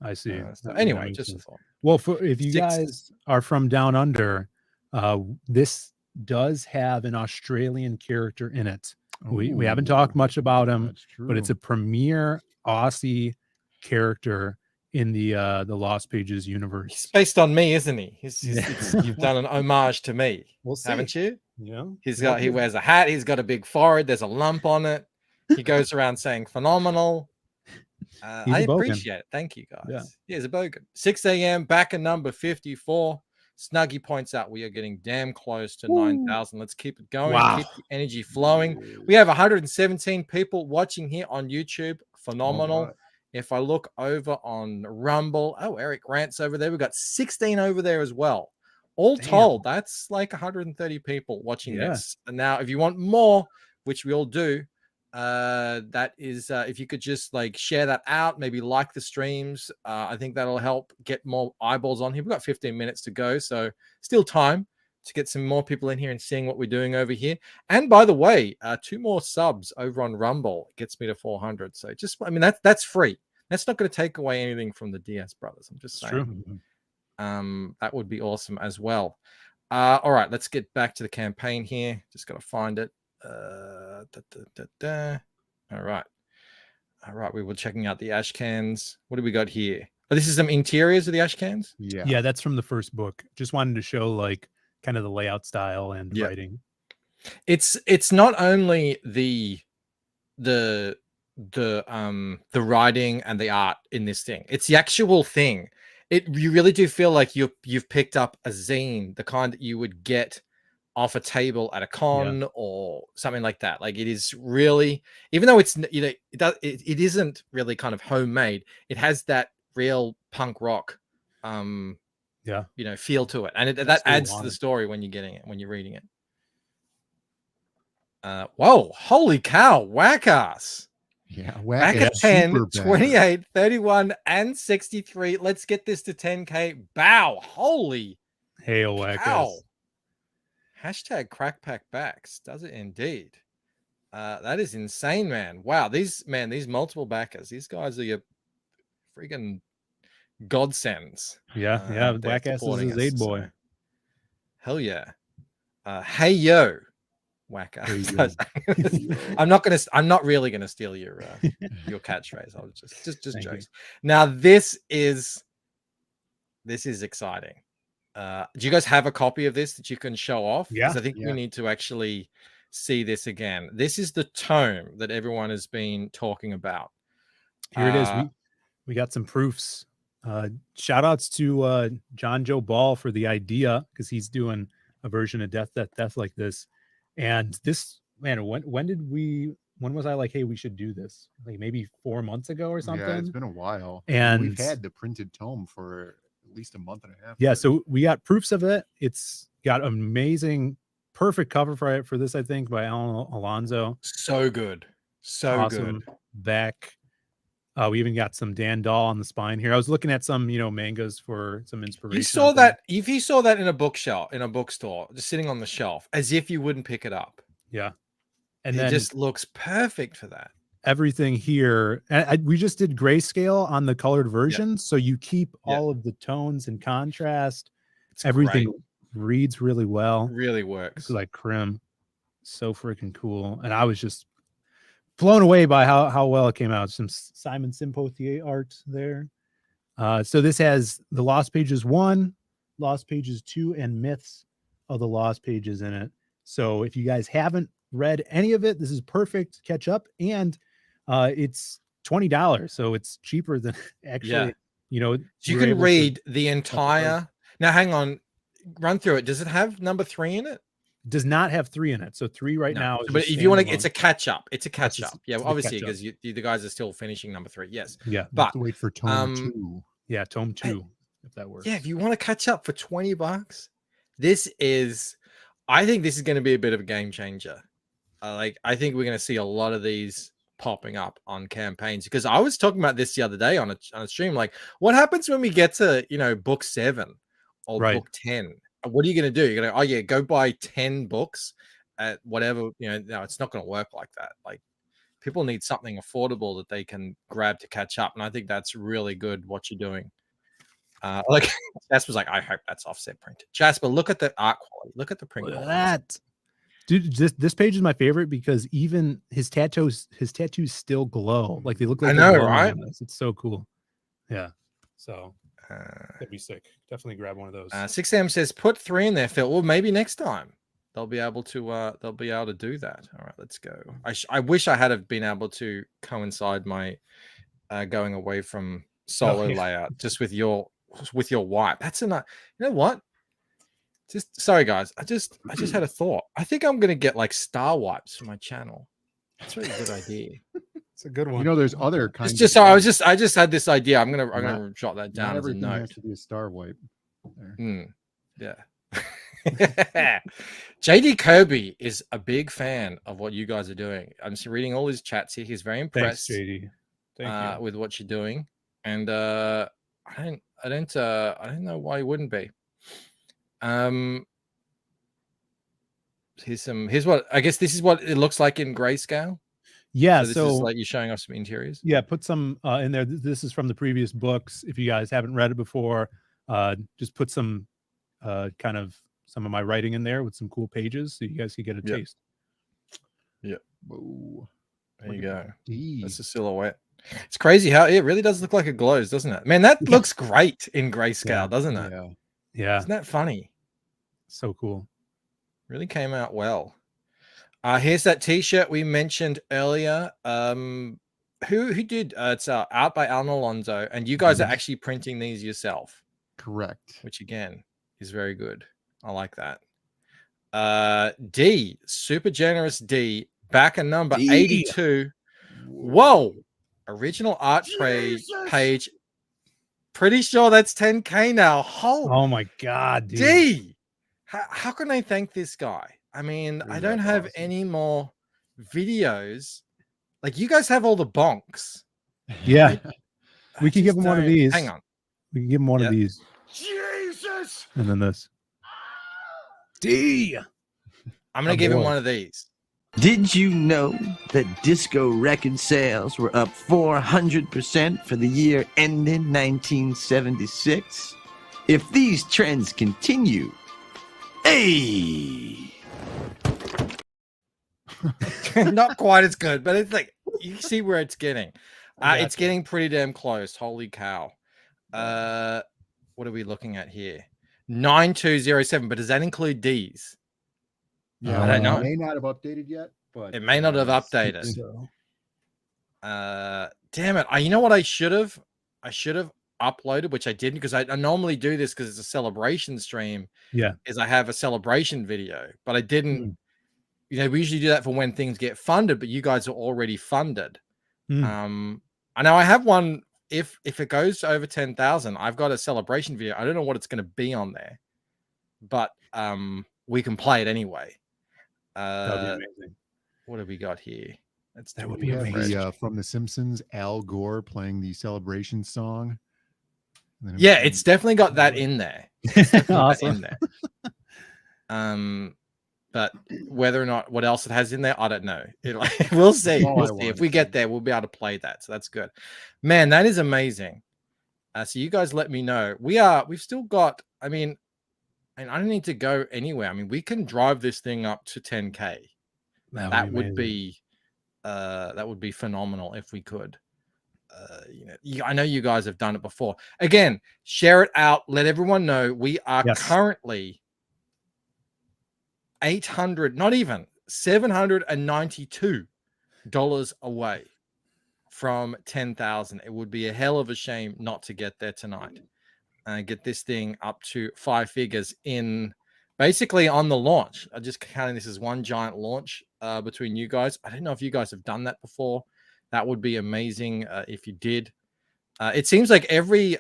I see. So anyway, just a thought. Well, if you guys are from down under, this does have an Australian character in it. We haven't talked much about him, but it's a premier Aussie character in the Lost Pages universe. He's based on me, isn't he? You've done an homage to me, haven't you? Yeah. He wears a hat. He's got a big forehead. There's a lump on it. He goes around saying phenomenal. I appreciate it. Thank you, guys. Yeah, he's a bogan. 6 a.m. back at number 54. Snuggy points out we are getting damn close to 9,000. Let's keep it going. Keep the energy flowing. We have 117 people watching here on YouTube. Phenomenal. If I look over on Rumble, Eric Rant's over there. We've got 16 over there as well. All told, that's like 130 people watching this. And now, if you want more, which we all do, that is if you could just like share that out, maybe like the streams, I think that'll help get more eyeballs on here. We've got 15 minutes to go, so still time to get some more people in here and seeing what we're doing over here. And by the way, 2 more subs over on Rumble gets me to 400. So that's free. That's not going to take away anything from the DS brothers. I'm just saying. That would be awesome as well. All right, let's get back to the campaign here. Just got to find it. All right, we were checking out the ash cans. What do we got here? But this is some interiors of the ash cans. Yeah, that's from the first book. Just wanted to show like kind of the layout style and writing. It's not only the writing and the art in this thing. It's the actual thing. You really do feel like you've picked up a zine, the kind that you would get off a table at a con or something like that. Like it is really, even though it's it isn't really kind of homemade, it has that real punk rock feel to it, and that adds to the story when you're getting it, when you're reading it. Whoa, holy cow, whack-ass. Yeah, Whack-a 10, 28, 31, and 63. Let's get this to 10K. Bow. Holy hail, whack-ass. Hashtag crackpack backs. Does it indeed? That is insane, man. Wow, these multiple backers, these guys are your freaking godsends. Yeah, whack-ass is his aid boy. So. Hell yeah. Hey yo. Whacker. I'm not really gonna steal your catchphrase. I'll just jokes. Now this is exciting. Do you guys have a copy of this that you can show off? Because I think we need to actually see this again. This is the tome that everyone has been talking about. Here it is. We got some proofs. Shout outs to John Joe Ball for the idea, because he's doing a version of Death like this. And this, man, when was I like, hey, we should do this? Like maybe 4 months ago or something. Yeah, it's been a while. And we've had the printed tome for at least a month and a half. Yeah, so we got proofs of it. It's got amazing, perfect cover for this, I think, by Alan Alonso. So good. So awesome. Good. Back. We even got some Dan Dahl on the spine here. I was looking at some, mangas for some inspiration. You saw that, if you saw that in a bookstore, just sitting on the shelf, as if you wouldn't pick it up. Yeah. And it just looks perfect for that. Everything here. We just did grayscale on the colored version. So you keep all of the tones and contrast. Everything reads really well. Really works. It's like Crim. So freaking cool. And I was just blown away by how well it came out. Some Simon Simpotier art there. So this has the Lost Pages 1, Lost Pages 2, and Myths of the Lost Pages in it. So if you guys haven't read any of it, this is perfect catch up. And it's $20, so it's cheaper than actually, so you can read the entire. Now hang on, run through it. Does it have number 3 in it? Does not have 3 in it. So 3 right now. But if you want to, it's a catch up. It's a catch up. Yeah, obviously, because the guys are still finishing number 3. Yes. Yeah. But wait for tome 2. Yeah, tome 2, if that works. Yeah, if you want to catch up for $20, I think this is going to be a bit of a game changer. I think we're going to see a lot of these popping up on campaigns, because I was talking about this the other day on a stream. Like, what happens when we get to book 7 or book 10? What are you going to do? You're going to go buy 10 books at whatever, no, it's not going to work like that. Like, people need something affordable that they can grab to catch up. And I think that's really good what you're doing. Like Jasper's like, I hope that's offset printed. Jasper, look at the art quality. Look at the print quality. That. Dude, this page is my favorite because even his tattoos still glow. Like they look like, I know, right? It's so cool. Yeah. So that'd be sick. Definitely grab one of those. 6am says put 3 in there, Phil. Well, maybe next time they'll be able to do that. All right, let's go. I wish I had been able to coincide my going away from solo layout just with your wipe. That's enough. You know what? Just sorry guys. I just had a thought. I think I'm gonna get like star wipes for my channel. That's a really good idea. It's a good one. There's other kinds. I just had this idea. I'm gonna jot that down as a note. Has to be a star wipe. Yeah. JD Kirby is a big fan of what you guys are doing. I'm just reading all his chats here. He's very impressed. Thanks, JD. Thank you. With what you're doing, and I don't know why you wouldn't be. Here's what I guess this is what it looks like in grayscale. Yeah, so this is like you're showing us some interiors. Yeah, put some in there. This is from the previous books. If you guys haven't read it before, just put some kind of some of my writing in there with some cool pages so you guys can get a taste. Yeah. Whoa. There you go. That's a silhouette. It's crazy how it really does look like it glows, doesn't it? Man, that looks great in grayscale, doesn't it? Yeah. Isn't that funny? So cool. Really came out well. Here's that T-shirt we mentioned earlier. Who did? It's out by Alan Alonso, and you guys are actually printing these yourself. Correct. Which again is very good. I like that. D, super generous D, back a number 82. Whoa, original art page. Pretty sure that's 10K now. Oh my God, dude. D. How can I thank this guy? I mean, I don't have any more videos. Like, you guys have all the bonks. Yeah. We can give him one of these. Hang on. We can give him one of these. Jesus! And then this. D. I'm going to give him one of these. Did you know that disco record sales were up 400% for the year ending 1976? If these trends continue, hey! Not quite as good, but it's like, you see where it's getting. It's getting pretty damn close. Holy cow. What are we looking at here? 9207, but does that include D's? Yeah, I don't know. It may not have updated yet, but it may not have updated. So. Damn it. You know what I should have? I should have uploaded, which I didn't, because I normally do this because it's a celebration stream. Yeah. Is I have a celebration video, but I didn't. You know, we usually do that for when things get funded, but you guys are already funded. I know I have one. If it goes over 10,000, I've got a celebration video. I don't know what it's going to be on there, but we can play it anyway. That'd be amazing. What have we got here? That would be amazing. From The Simpsons, Al Gore playing the celebration song. Yeah, it's definitely got that in there. Awesome. But whether or not what else it has in there, I don't know. We'll see. We'll see. If we get there, we'll be able to play that. So that's good. Man, that is amazing. So you guys let me know. We've still got, I mean, and I don't need to go anywhere. I mean, we can drive this thing up to 10K. That would be phenomenal if we could. I know you guys have done it before. Again, share it out. Let everyone know we are currently $792 away from 10,000. It would be a hell of a shame not to get there tonight and get this thing up to 5 figures in basically on the launch. I'm just counting this as one giant launch between you guys. I don't know if you guys have done that before. That would be amazing if you did. It seems like every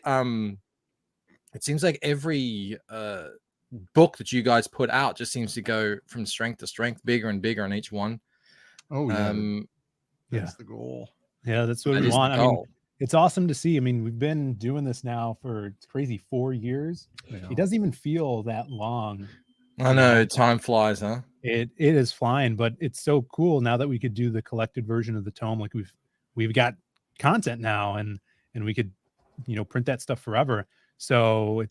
book that you guys put out just seems to go from strength to strength, bigger and bigger on each one. Oh yeah, that's the goal. Yeah, that's what we want. I mean, it's awesome to see. I mean, we've been doing this now for, it's crazy, 4 years. It doesn't even feel that long. I know, time flies, huh? It is flying, but it's so cool now that we could do the collected version of the tome. Like we've got content now, and we could, print that stuff forever. So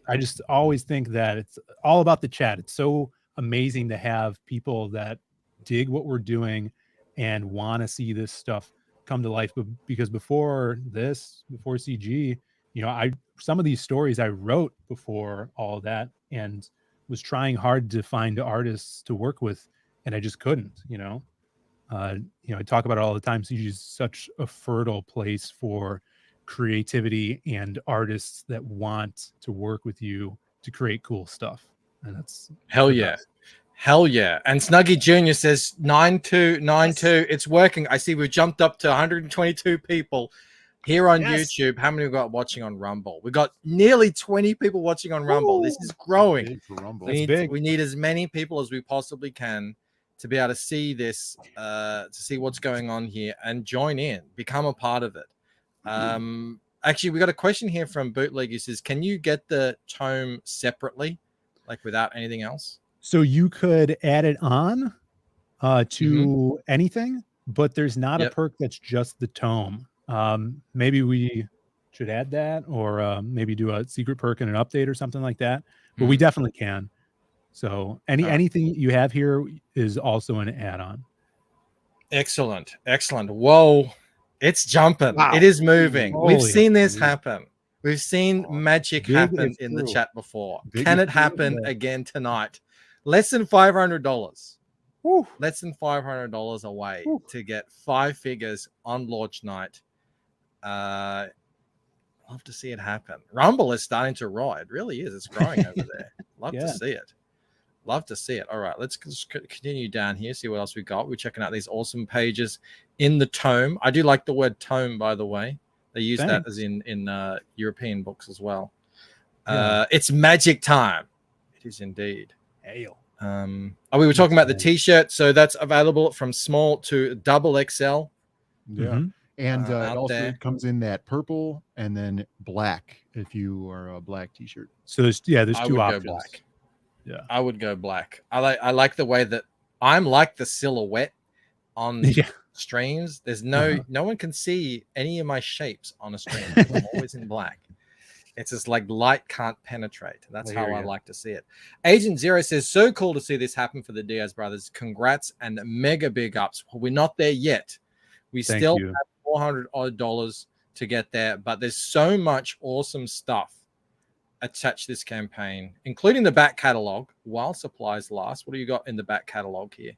I just always think that it's all about the chat. It's so amazing to have people that dig what we're doing and want to see this stuff come to life. But because before CG, some of these stories I wrote before all of that and was trying hard to find artists to work with, and I just couldn't. I talk about it all the time. CG is such a fertile place for creativity and artists that want to work with you to create cool stuff, and that's hell yeah. And Snuggy Jr. says 9292. It's working. I see we've jumped up to 122 people here on YouTube. How many we got watching on Rumble? We got nearly 20 people watching on Rumble. This is growing. We need as many people as we possibly can to be able to see this, to see what's going on here and join in, become a part of it. Actually, we got a question here from Bootleg who says, can you get the tome separately, like without anything else? So you could add it on to anything, but there's not a perk that's just the tome. Maybe we should add that, or maybe do a secret perk and an update or something like that. But we definitely can. So anything you have here is also an add-on. Excellent. Whoa. It's jumping. Wow. It is moving. We've Holy seen this shit. happen. We've seen magic Big happen if in the true. chat before. Big Can if it true, happen yeah. again tonight? Less than $500. Less than $500 away to get 5 figures on launch night. Love to see it happen. Rumble is starting to roar. It really is. It's growing over there. Love to see it. Love to see it. All right, let's continue down here, see what else we got. We're checking out these awesome pages in the tome. I do like the word tome, by the way. They use that as in European books as well. It's magic time. It is indeed. Hail. We were talking about the t-shirt, so that's available from small to double XL. Yeah. And it out also there. comes in that purple and then black if you are a black t-shirt. So there's I two would options. go black. Yeah. I would go black. I like the way that I'm like the silhouette on streams. There's no one can see any of my shapes on a stream. I'm always in black. It's just like light can't penetrate. That's how I like to see it. Agent Zero says, so cool to see this happen for the Diaz brothers. Congrats and mega big ups. We're not there yet. We Thank still you. have $400 odd to get there, but there's so much awesome stuff attached to this campaign, including the back catalog while supplies last. What do you got in the back catalog here?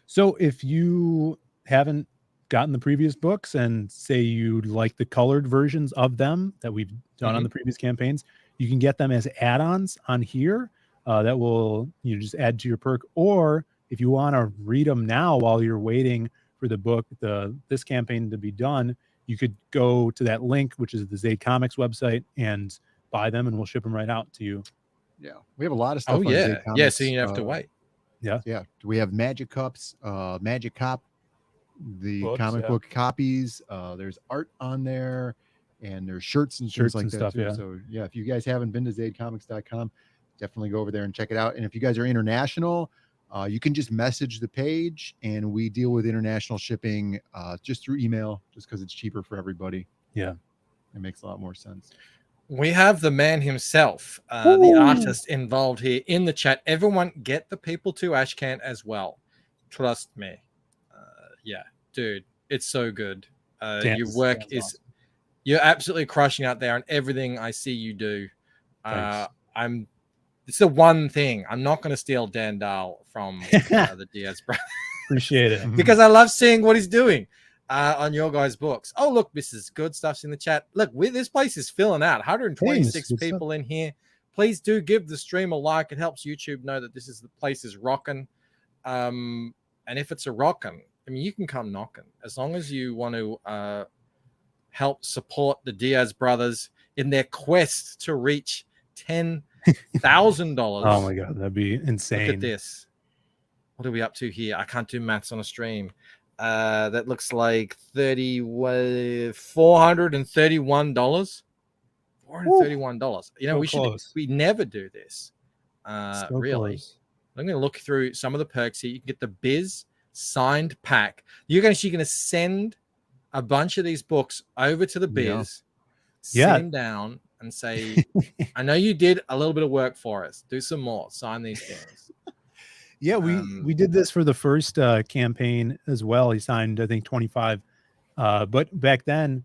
So if you haven't gotten the previous books and say you like the colored versions of them that we've done on the previous campaigns, you can get them as add-ons on here. That will just add to your perk. Or if you want to read them now while you're waiting for the book, this campaign to be done, you could go to that link, which is the Zaid Comics website, and buy them, and we'll ship them right out to you. Yeah, we have a lot of stuff. Oh on yeah, Zaid Comics. yeah. So you have to wait. Yeah. We have Magic Cups, Magic Cop, the Books, comic book copies. There's art on there, and there's shirts and things like that stuff, too. yeah. So yeah, if you guys haven't been to zaidcomics.com, definitely go over there and check it out. And if you guys are international, you can just message the page, and we deal with international shipping just through email, just because it's cheaper for everybody. Yeah, it makes a lot more sense. We have the man himself, the artist involved here in the chat. Everyone get the People to Ashcan as well. Trust me. Yeah, dude, it's so good. Your work is awesome. You're absolutely crushing out there, and everything I see you do. It's the one thing. I'm not going to steal Dan Dahl from the Diaz brothers. Appreciate it. Because I love seeing what he's doing on your guys' books. Oh, look, Mrs. Good Stuff's in the chat. Look, this place is filling out. 126 people in here. Please do give the stream a like. It helps YouTube know that the place is rocking. And if it's a rocking, I mean, you can come knocking. As long as you want to help support the Diaz brothers in their quest to reach $10,000. Oh my God, that'd be insane. Look at this. What are we up to here? I can't do maths on a stream. That looks like $431. $431. You know, we never do this. Really. Close. I'm going to look through some of the perks here. You can get the Biz signed pack. You're actually going to send a bunch of these books over to the Biz, sit him down and say, I know you did a little bit of work for us. Do some more. Sign these things. Yeah, we did this for the first campaign as well. He signed, I think, 25. But back then,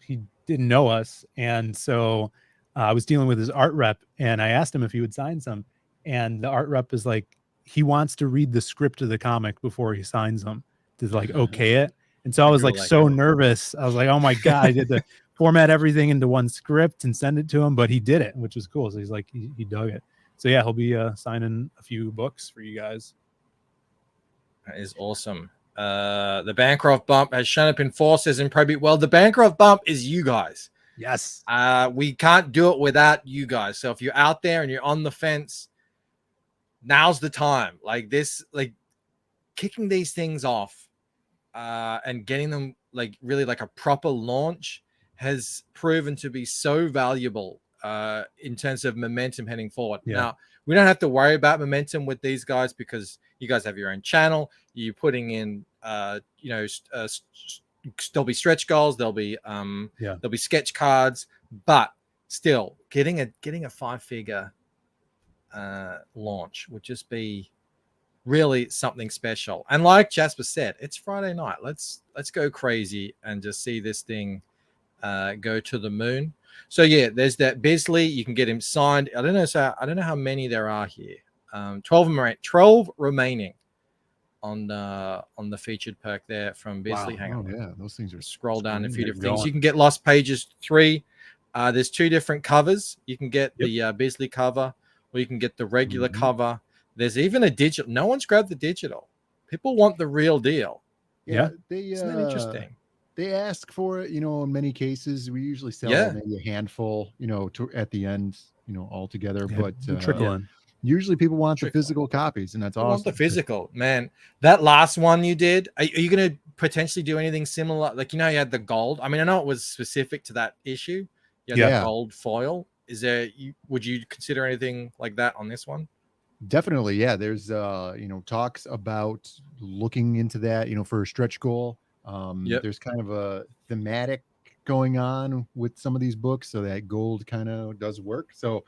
he didn't know us. And so I was dealing with his art rep, and I asked him if he would sign some. And the art rep is like, he wants to read the script of the comic before he signs them to like okay it. And so I was like so nervous. I was like, oh my God, I did the format everything into one script and send it to him, but he did it, which was cool. So he's like, he dug it. So yeah, he'll be signing a few books for you guys. That is awesome. The Bancroft bump has shown up in forces in Pro Beat. Well, the Bancroft bump is you guys. Yes. We can't do it without you guys. So if you're out there and you're on the fence, now's the time. Like this, like kicking these things off and getting them like really like a proper launch has proven to be so valuable in terms of momentum heading forward. Yeah. Now, we don't have to worry about momentum with these guys because you guys have your own channel. You're putting in, there'll be stretch goals, there'll be sketch cards, but still getting a 5-figure launch would really something special. And like Jasper said, it's Friday night. Let's go crazy and just see this thing go to the moon. So yeah, there's that Bisley. You can get him signed. I don't know how many there are here. 12 remaining on the featured perk there from Bisley. Wow. Hang on. Yeah, those things are Scroll down a few different going. things. You can get Lost Pages 3. There's 2 different covers. You can get the Bisley cover, or you can get the regular cover. There's even a digital. No one's grabbed the digital. People want the real deal. Yeah. Isn't that interesting? They ask for it, in many cases. We usually sell maybe a handful, at the end, altogether. But trickle in. Usually people want the physical copies, and that's I awesome. want the physical, man. That last one you did, are you going to potentially do anything similar? Like, you had the gold. I mean, I know it was specific to that issue. You had that gold foil. Is there? Would you consider anything like that on this one? Definitely, yeah. There's talks about looking into that, for a stretch goal. There's kind of a thematic going on with some of these books, so that gold kind of does work. So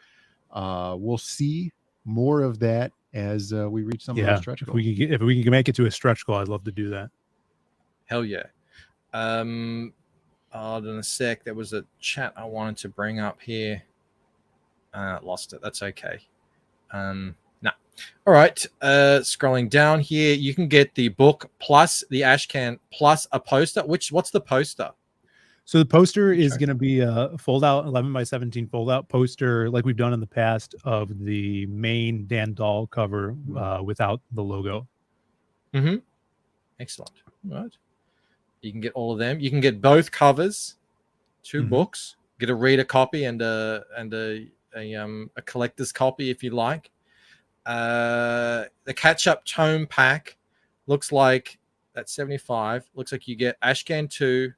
we'll see more of that as we reach some of those stretch goals. If we can make it to a stretch goal, I'd love to do that. Hell yeah. Hold on a sec. There was a chat I wanted to bring up here. Lost it. That's okay. No. All right. Scrolling down here, you can get the book plus the Ashcan plus a poster. What's the poster? So the poster is going to be a fold out 11 by 17 fold out poster, like we've done in the past, of the main Dan Dahl cover without the logo. Mm-hmm. Excellent. All right. You can get all of them. You can get both covers, 2 books. Get a reader copy and a collector's copy if you like. The catch-up tome pack looks like that's 75. Looks like you get Ashcan 2,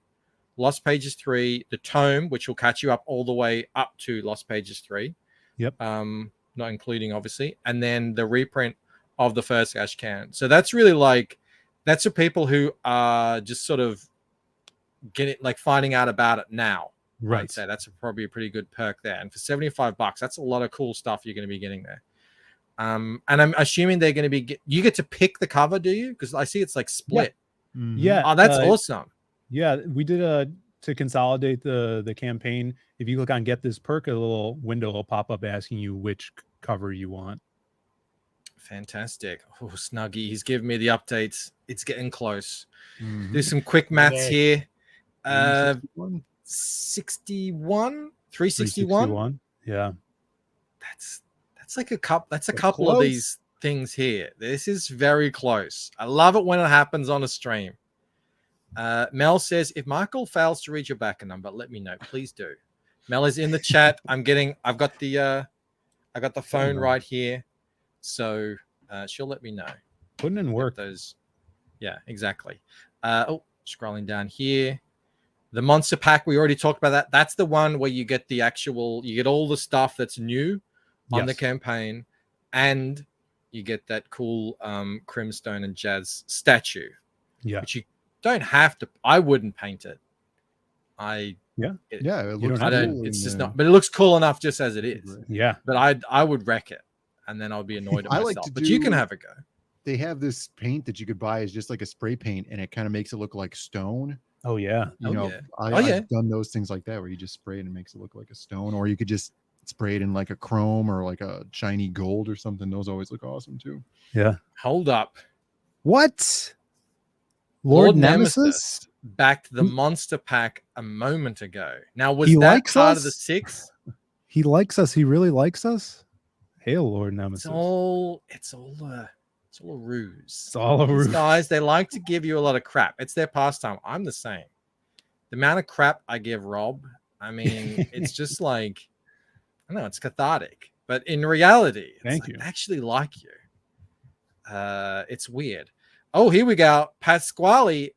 Lost Pages 3, the tome, which will catch you up all the way up to Lost Pages 3. Yep. Not including, obviously. And then the reprint of the first Ashcan. So that's really that's for people who are just sort of finding out about it now. Right. I'd say that's probably a pretty good perk there. And for $75, that's a lot of cool stuff you're going to be getting there. And I'm assuming they're going to be you get to pick the cover, do you? Because I see it's split. Yeah. Oh, that's awesome. Yeah, we did to consolidate the campaign. If you click on get this perk, a little window will pop up asking you which cover you want. Fantastic. Oh, Snuggy, he's giving me the updates. It's getting close. Do some quick maths here. 61, 361. Yeah. That's like a couple. That's a couple of these things here. This is very close. I love it when it happens on a stream. Mel says, if Michael fails to read your backer number, let me know. Please do. Mel is in the chat. I've got the phone right here. So she'll let me know. Putting in work. Yeah, exactly. Scrolling down here. The monster pack, we already talked about that. That's the one where you get you get all the stuff that's new on the campaign, and you get that cool Crimstone and Jazz statue. Yeah. Which you don't have to. I wouldn't paint it. It looks cool. It's just not, but it looks cool enough just as it is. Yeah. But I would wreck it, and then I'll be annoyed at myself. But you can have a go. They have this paint that you could buy as just like a spray paint, and it kind of makes it look like stone. Oh yeah. I've done those things like that where you just spray it and it makes it look like a stone, or you could just spray it in like a chrome or like a shiny gold or something. Those always look awesome too. Yeah. Hold up. What? Lord Nemesis backed the monster pack a moment ago. Now, was that part of the 6? He likes us. He really likes us. Hail, Lord Nemesis. It's all a ruse. It's all a ruse. These guys, they like to give you a lot of crap. It's their pastime. I'm the same. The amount of crap I give Rob, I mean, it's just like, I know it's cathartic, but in reality, it's I actually like you. It's weird. Oh, here we go. Pasquale.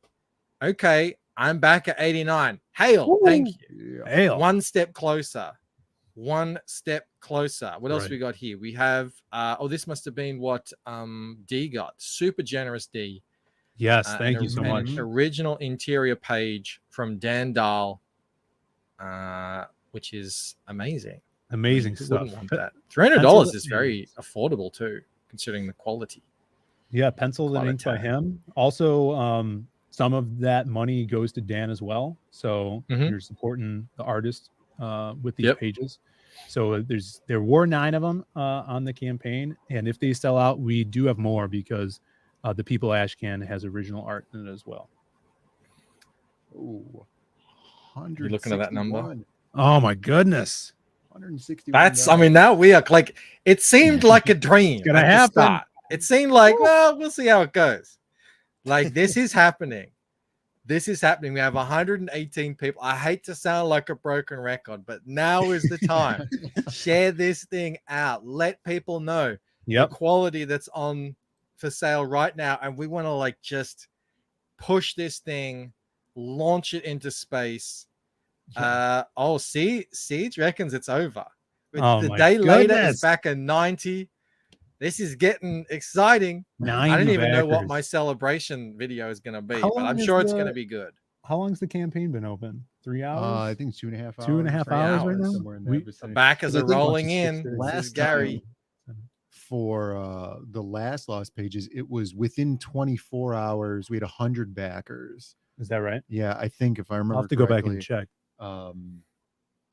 Okay, I'm back at 89. Hail. Ooh. Thank you. Hail. One step closer. What else we got here? We have this must have been what D got. Super generous D. Yes, thank you so much. Original interior page from Dan Dahl, which is amazing. Amazing stuff. Wouldn't want that. $300 is very affordable too, considering the quality. Yeah, penciled and inked by him. Also, some of that money goes to Dan as well. So you're supporting the artist with these pages. So there were 9 of them on the campaign, and if they sell out, we do have more because the People Ashcan has original art in it as well. Ooh, You looking at that number? Oh my goodness. 161. That's, I mean, now we are like, it seemed like a dream. Gonna at the happen. start. It seemed like, well, we'll see how it goes. Like, this is happening. This is happening. We have 118 people. I hate to sound like a broken record, but now is the time. Share this thing out. Let people know the quality that's on for sale right now. And we want to like just push this thing, launch it into space. Siege reckons it's over. The day later is back at 90. This is getting exciting. I don't even know what my celebration video is going to be, but I'm sure it's going to be good. How long's the campaign been open? 3 hours? I think 2.5 hours. 2.5 hours right now. Somewhere in that vicinity. Backers are rolling in. This is Gary. For the last Lost Pages, it was within 24 hours. We had 100 backers. Is that right? Yeah, I think if I remember I'll have to go back and check. But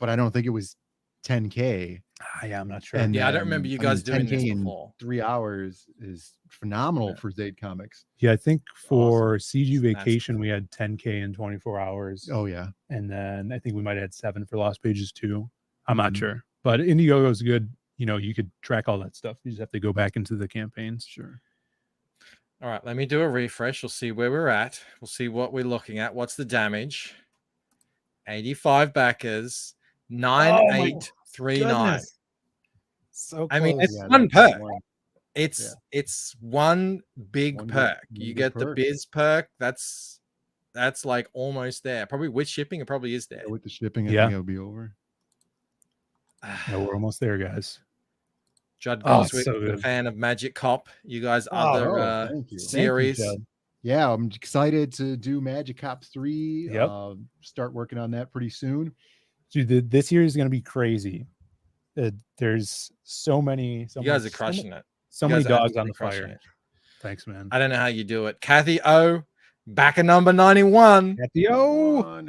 I don't think it was 10K. Yeah, I'm not sure. And I don't remember you guys doing this before. 3 hours is phenomenal for Zaid Comics. Yeah, I think for CG Vacation we had 10K in 24 hours. Oh yeah, and then I think we might have had 7 for Lost Pages too. I'm not sure, but Indiegogo is good. You know, you could track all that stuff. You just have to go back into the campaigns. Sure. All right, let me do a refresh. We'll see where we're at. We'll see what we're looking at. What's the damage? 85 backers. 9839. So I mean, close. it's one perk. It's one big perk. You get the biz perk. That's like almost there. Probably with shipping, it probably is there. With the shipping, I think it'll be over. Yeah, we're almost there, guys. Judd Oh, Goswick, so good. a fan of Magic Cop. You guys other thank you. series. Thank you, Yeah, I'm excited to do Magic Cop 3. Yep. Start working on that pretty soon. Dude, this year is going to be crazy. There's so many. You guys are crushing it. So You many guys are dogs on the absolutely crushing fire. it. Thanks, man. I don't know how you do it. Kathy O, back at number 91. Kathy O.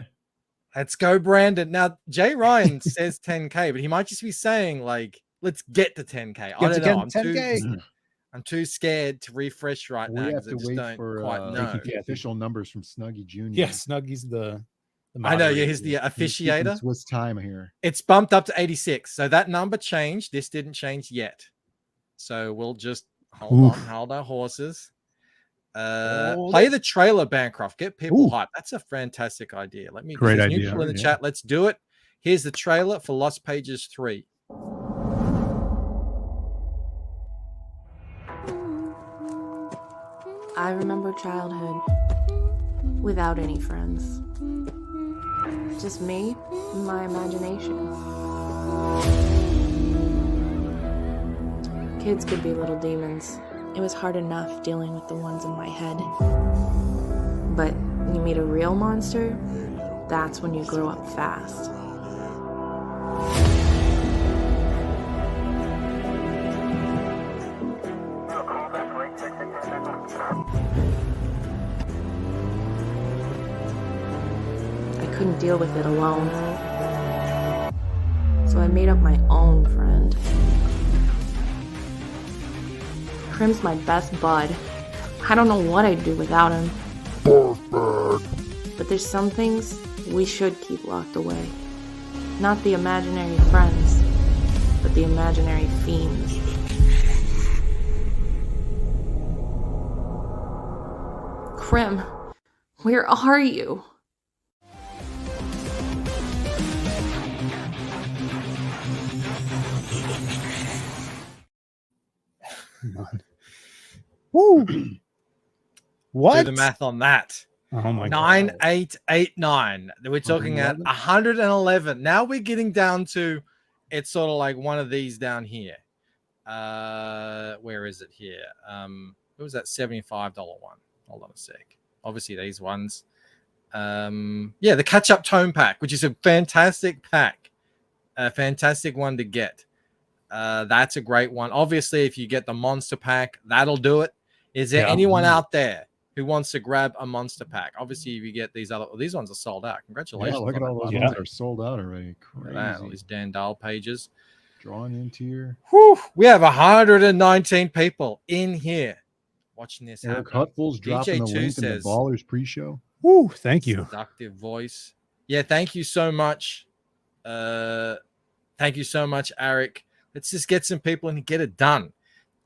Let's go, Brandon. Now, Jay Ryan says 10K, but he might just be saying, like, let's get to 10K. I don't know. I'm too scared to refresh right now. We have because I to just wait don't for quite know. the official numbers from Snuggie Jr. Yeah, Snuggie's the I know. Yeah, he's the officiator. Swiss time here. It's bumped up to 86. So that number changed. This didn't change yet. So we'll just hold our horses. Play the trailer, Bancroft. Get people hyped. That's a fantastic idea. Let me Great there's idea, neutral in the yeah. chat. Let's do it. Here's the trailer for Lost Pages 3. I remember childhood without any friends. Just me and my imagination. Kids could be little demons. It was hard enough dealing with the ones in my head. But you meet a real monster, that's when you grow up fast. I couldn't deal with it alone. So I made up my own friend. Krim's my best bud. I don't know what I'd do without him. But there's some things we should keep locked away. Not the imaginary friends, but the imaginary fiends. Krim, where are you? Woo! What? Do the math on that. Oh my 9889. We're talking at 111. Now we're getting down to it's sort of like one of these down here. Where is it here? What was that $75 one? Hold on a sec. Obviously these ones. Yeah, the catch-up tone pack, which is a fantastic pack. A fantastic one to get. That's a great one. Obviously, if you get the monster pack, that'll do it. Is there Yeah. anyone out there who wants to grab a monster pack? Obviously, if you get these these ones are sold out. Congratulations. Yeah, look at on all that, those by the ones way. that are sold out already. Look Crazy. at that, all these Dan Dahl pages. Drawn in tier. Whew, we have 119 people in here watching this Eric happen. Hutful's dropping the DJ2 link in the says, Ballers pre-show. Woo, thank you. seductive voice. Yeah, thank you so much. Thank you so much, Eric. Let's just get some people and get it done.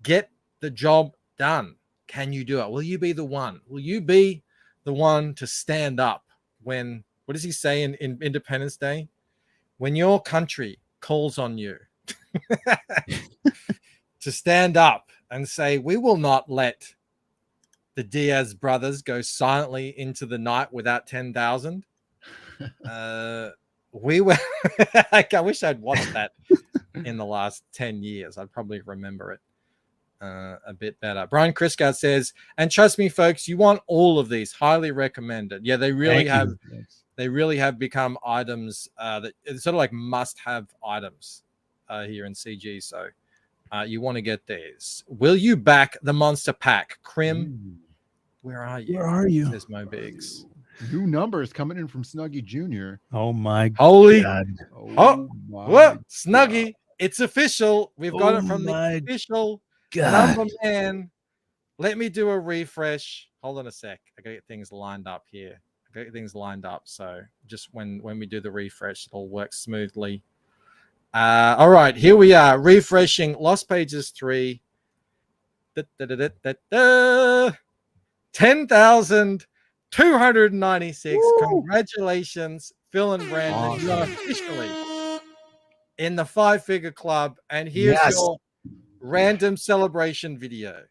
Get the job done. Can you do it? Will you be the one? Will you be the one to stand up when, what does he say in Independence Day? When your country calls on you to stand up and say, we will not let the Diaz brothers go silently into the night without 10,000. We were, I wish I'd watched that in the last 10 years. I'd probably remember it a bit better. Brian Criscott says, and trust me, folks, you want all of these. Highly recommended. Yeah, they really have. They really have become items that it's sort of like must-have items here in CG. So you want to get these. Will you back the monster pack? Crim, where are you? Where are you? Says Mo Biggs. New numbers coming in from Snuggie Jr. Oh my Holy God. Oh, my what? Snuggie, it's official. We've got Oh it from the my official God. number man. Let me do a refresh. Hold on a sec. I gotta get things lined up here. I gotta get things lined up. So just when we do the refresh, it'll work smoothly. All right, here we are. Refreshing Lost Pages 3. 10,296. Congratulations, Phil and Brandon. You are officially in the 5-figure club. And here's Yes. your random celebration video.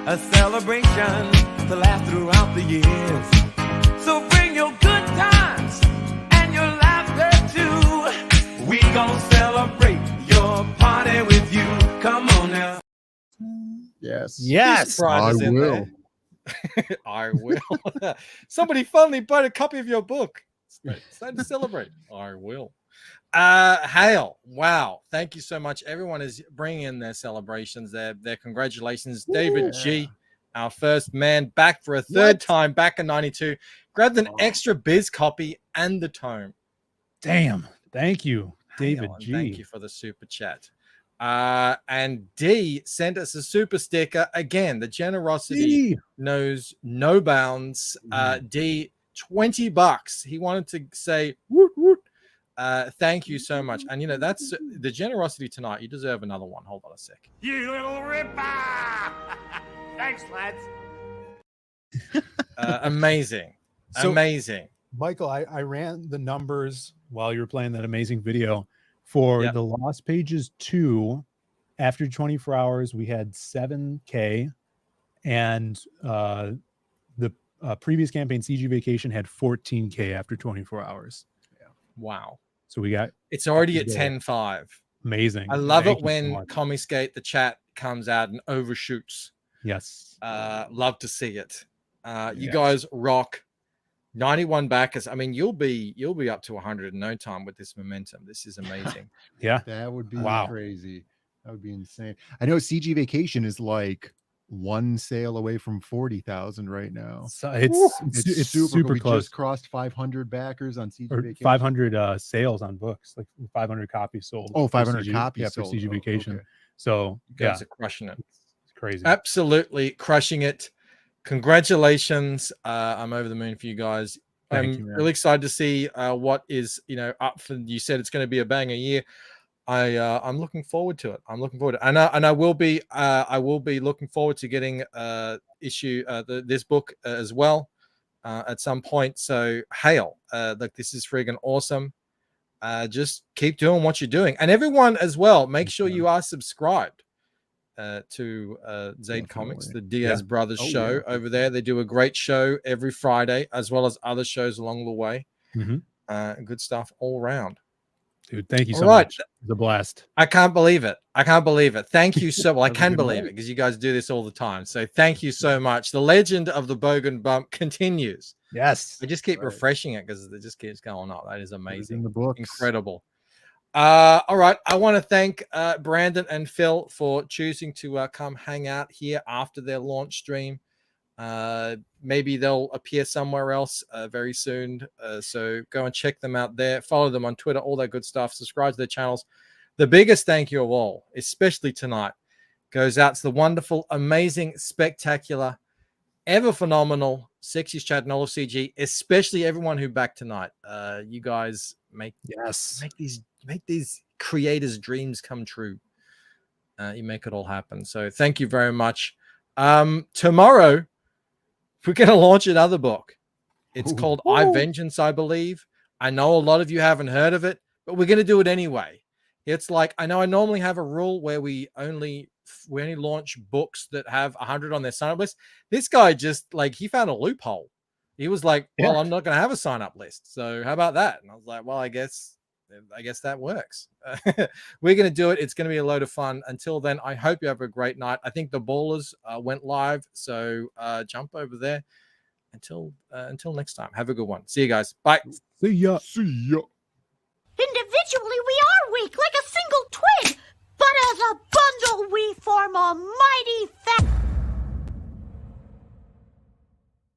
A celebration to last throughout the years. So bring your good times and your laughter too. We gon' celebrate your party with you. Come on now. Yes. Yes. Pride I is in will. there. I will. Somebody finally bought a copy of your book. It's time to celebrate. I will. Hale, wow, thank you so much. Everyone is bringing in their celebrations, their congratulations. David G, our first man, back for a third time, back in 92, grabbed an extra biz copy and the tome. Damn, thank you, David Hale, and G. thank you for the super chat. And D sent us a super sticker again. The generosity knows no bounds. D, $20. He wanted to say woot woot. Thank you so much. And you know, that's the generosity tonight. You deserve another one. Hold on a sec. You little ripper! Thanks, lads. Amazing. So- Amazing. Michael, I ran the numbers while you were playing that amazing video for Yep. the Lost Pages 2. After 24 hours, we had 7K, and the previous campaign, CG Vacation, had 14K after 24 hours. Wow. So we got It's already at Yeah. 10.5. amazing. I love Thank it you so when much. Comicsgate, the chat comes out and overshoots. Yes. Love to see it. You Yes. guys rock. 91 backers. I mean, you'll be up to 100 in no time with this momentum. This is amazing. Yeah. That would be Wow. crazy. That would be insane. I know CG Vacation is like one sale away from 40,000 right now. So it's It's super super. We close. just crossed 500 backers on CG Or Vacation. 500 sales on books, like 500 copies sold. Oh, for 500 CG copies yeah, for sold. CG Oh, Vacation. okay. So You guys yeah, are crushing it. it's crazy. Absolutely crushing it. Congratulations. I'm over the moon for you guys. I'm you, man. really excited to see what is up for. You said it's going to be a banger year. I'm looking forward to it. I'm looking forward to it. And I will be looking forward to getting this book as well at some point. So hail, like this is friggin' awesome. Just keep doing what you're doing, and everyone as well. Make sure you are subscribed to Zaid Comics, the Diaz Brothers show over there. They do a great show every Friday, as well as other shows along the way. Good stuff all around. Dude, thank you so All right. much. It's a blast. I can't believe it. Thank you so well. I can believe it because you guys do this all the time. So thank you so much. The legend of the Bogan Bump continues. Yes. I just keep refreshing it because it just keeps going up. That is amazing. In the books. Incredible. All right. I want to thank Brandon and Phil for choosing to come hang out here after their launch stream. Maybe they'll appear somewhere else very soon. So go and check them out there. Follow them on Twitter, all that good stuff. Subscribe to their channels. The biggest thank you of all, especially tonight, goes out to the wonderful, amazing, spectacular, ever phenomenal Sexiest Chat and all of CG, especially everyone who backed tonight. You guys make these creators' dreams come true. You make it all happen. So thank you very much. Tomorrow, we're going to launch another book. It's called I Vengeance, I believe. I know a lot of you haven't heard of it, but we're going to do it anyway. It's like, I know I normally have a rule where we only launch books that have 100 on their sign-up list. This guy just he found a loophole. He was like, well, I'm not going to have a sign-up list. So how about that? And I was like, well, I guess that works. We're going to do it. It's going to be a load of fun. Until then, I hope you have a great night. I think the Ballers went live. So jump over there. Until next time. Have a good one. See you guys. Bye. See ya. See ya. Individually, we are weak like a single twig, but as a bundle, we form a mighty fat.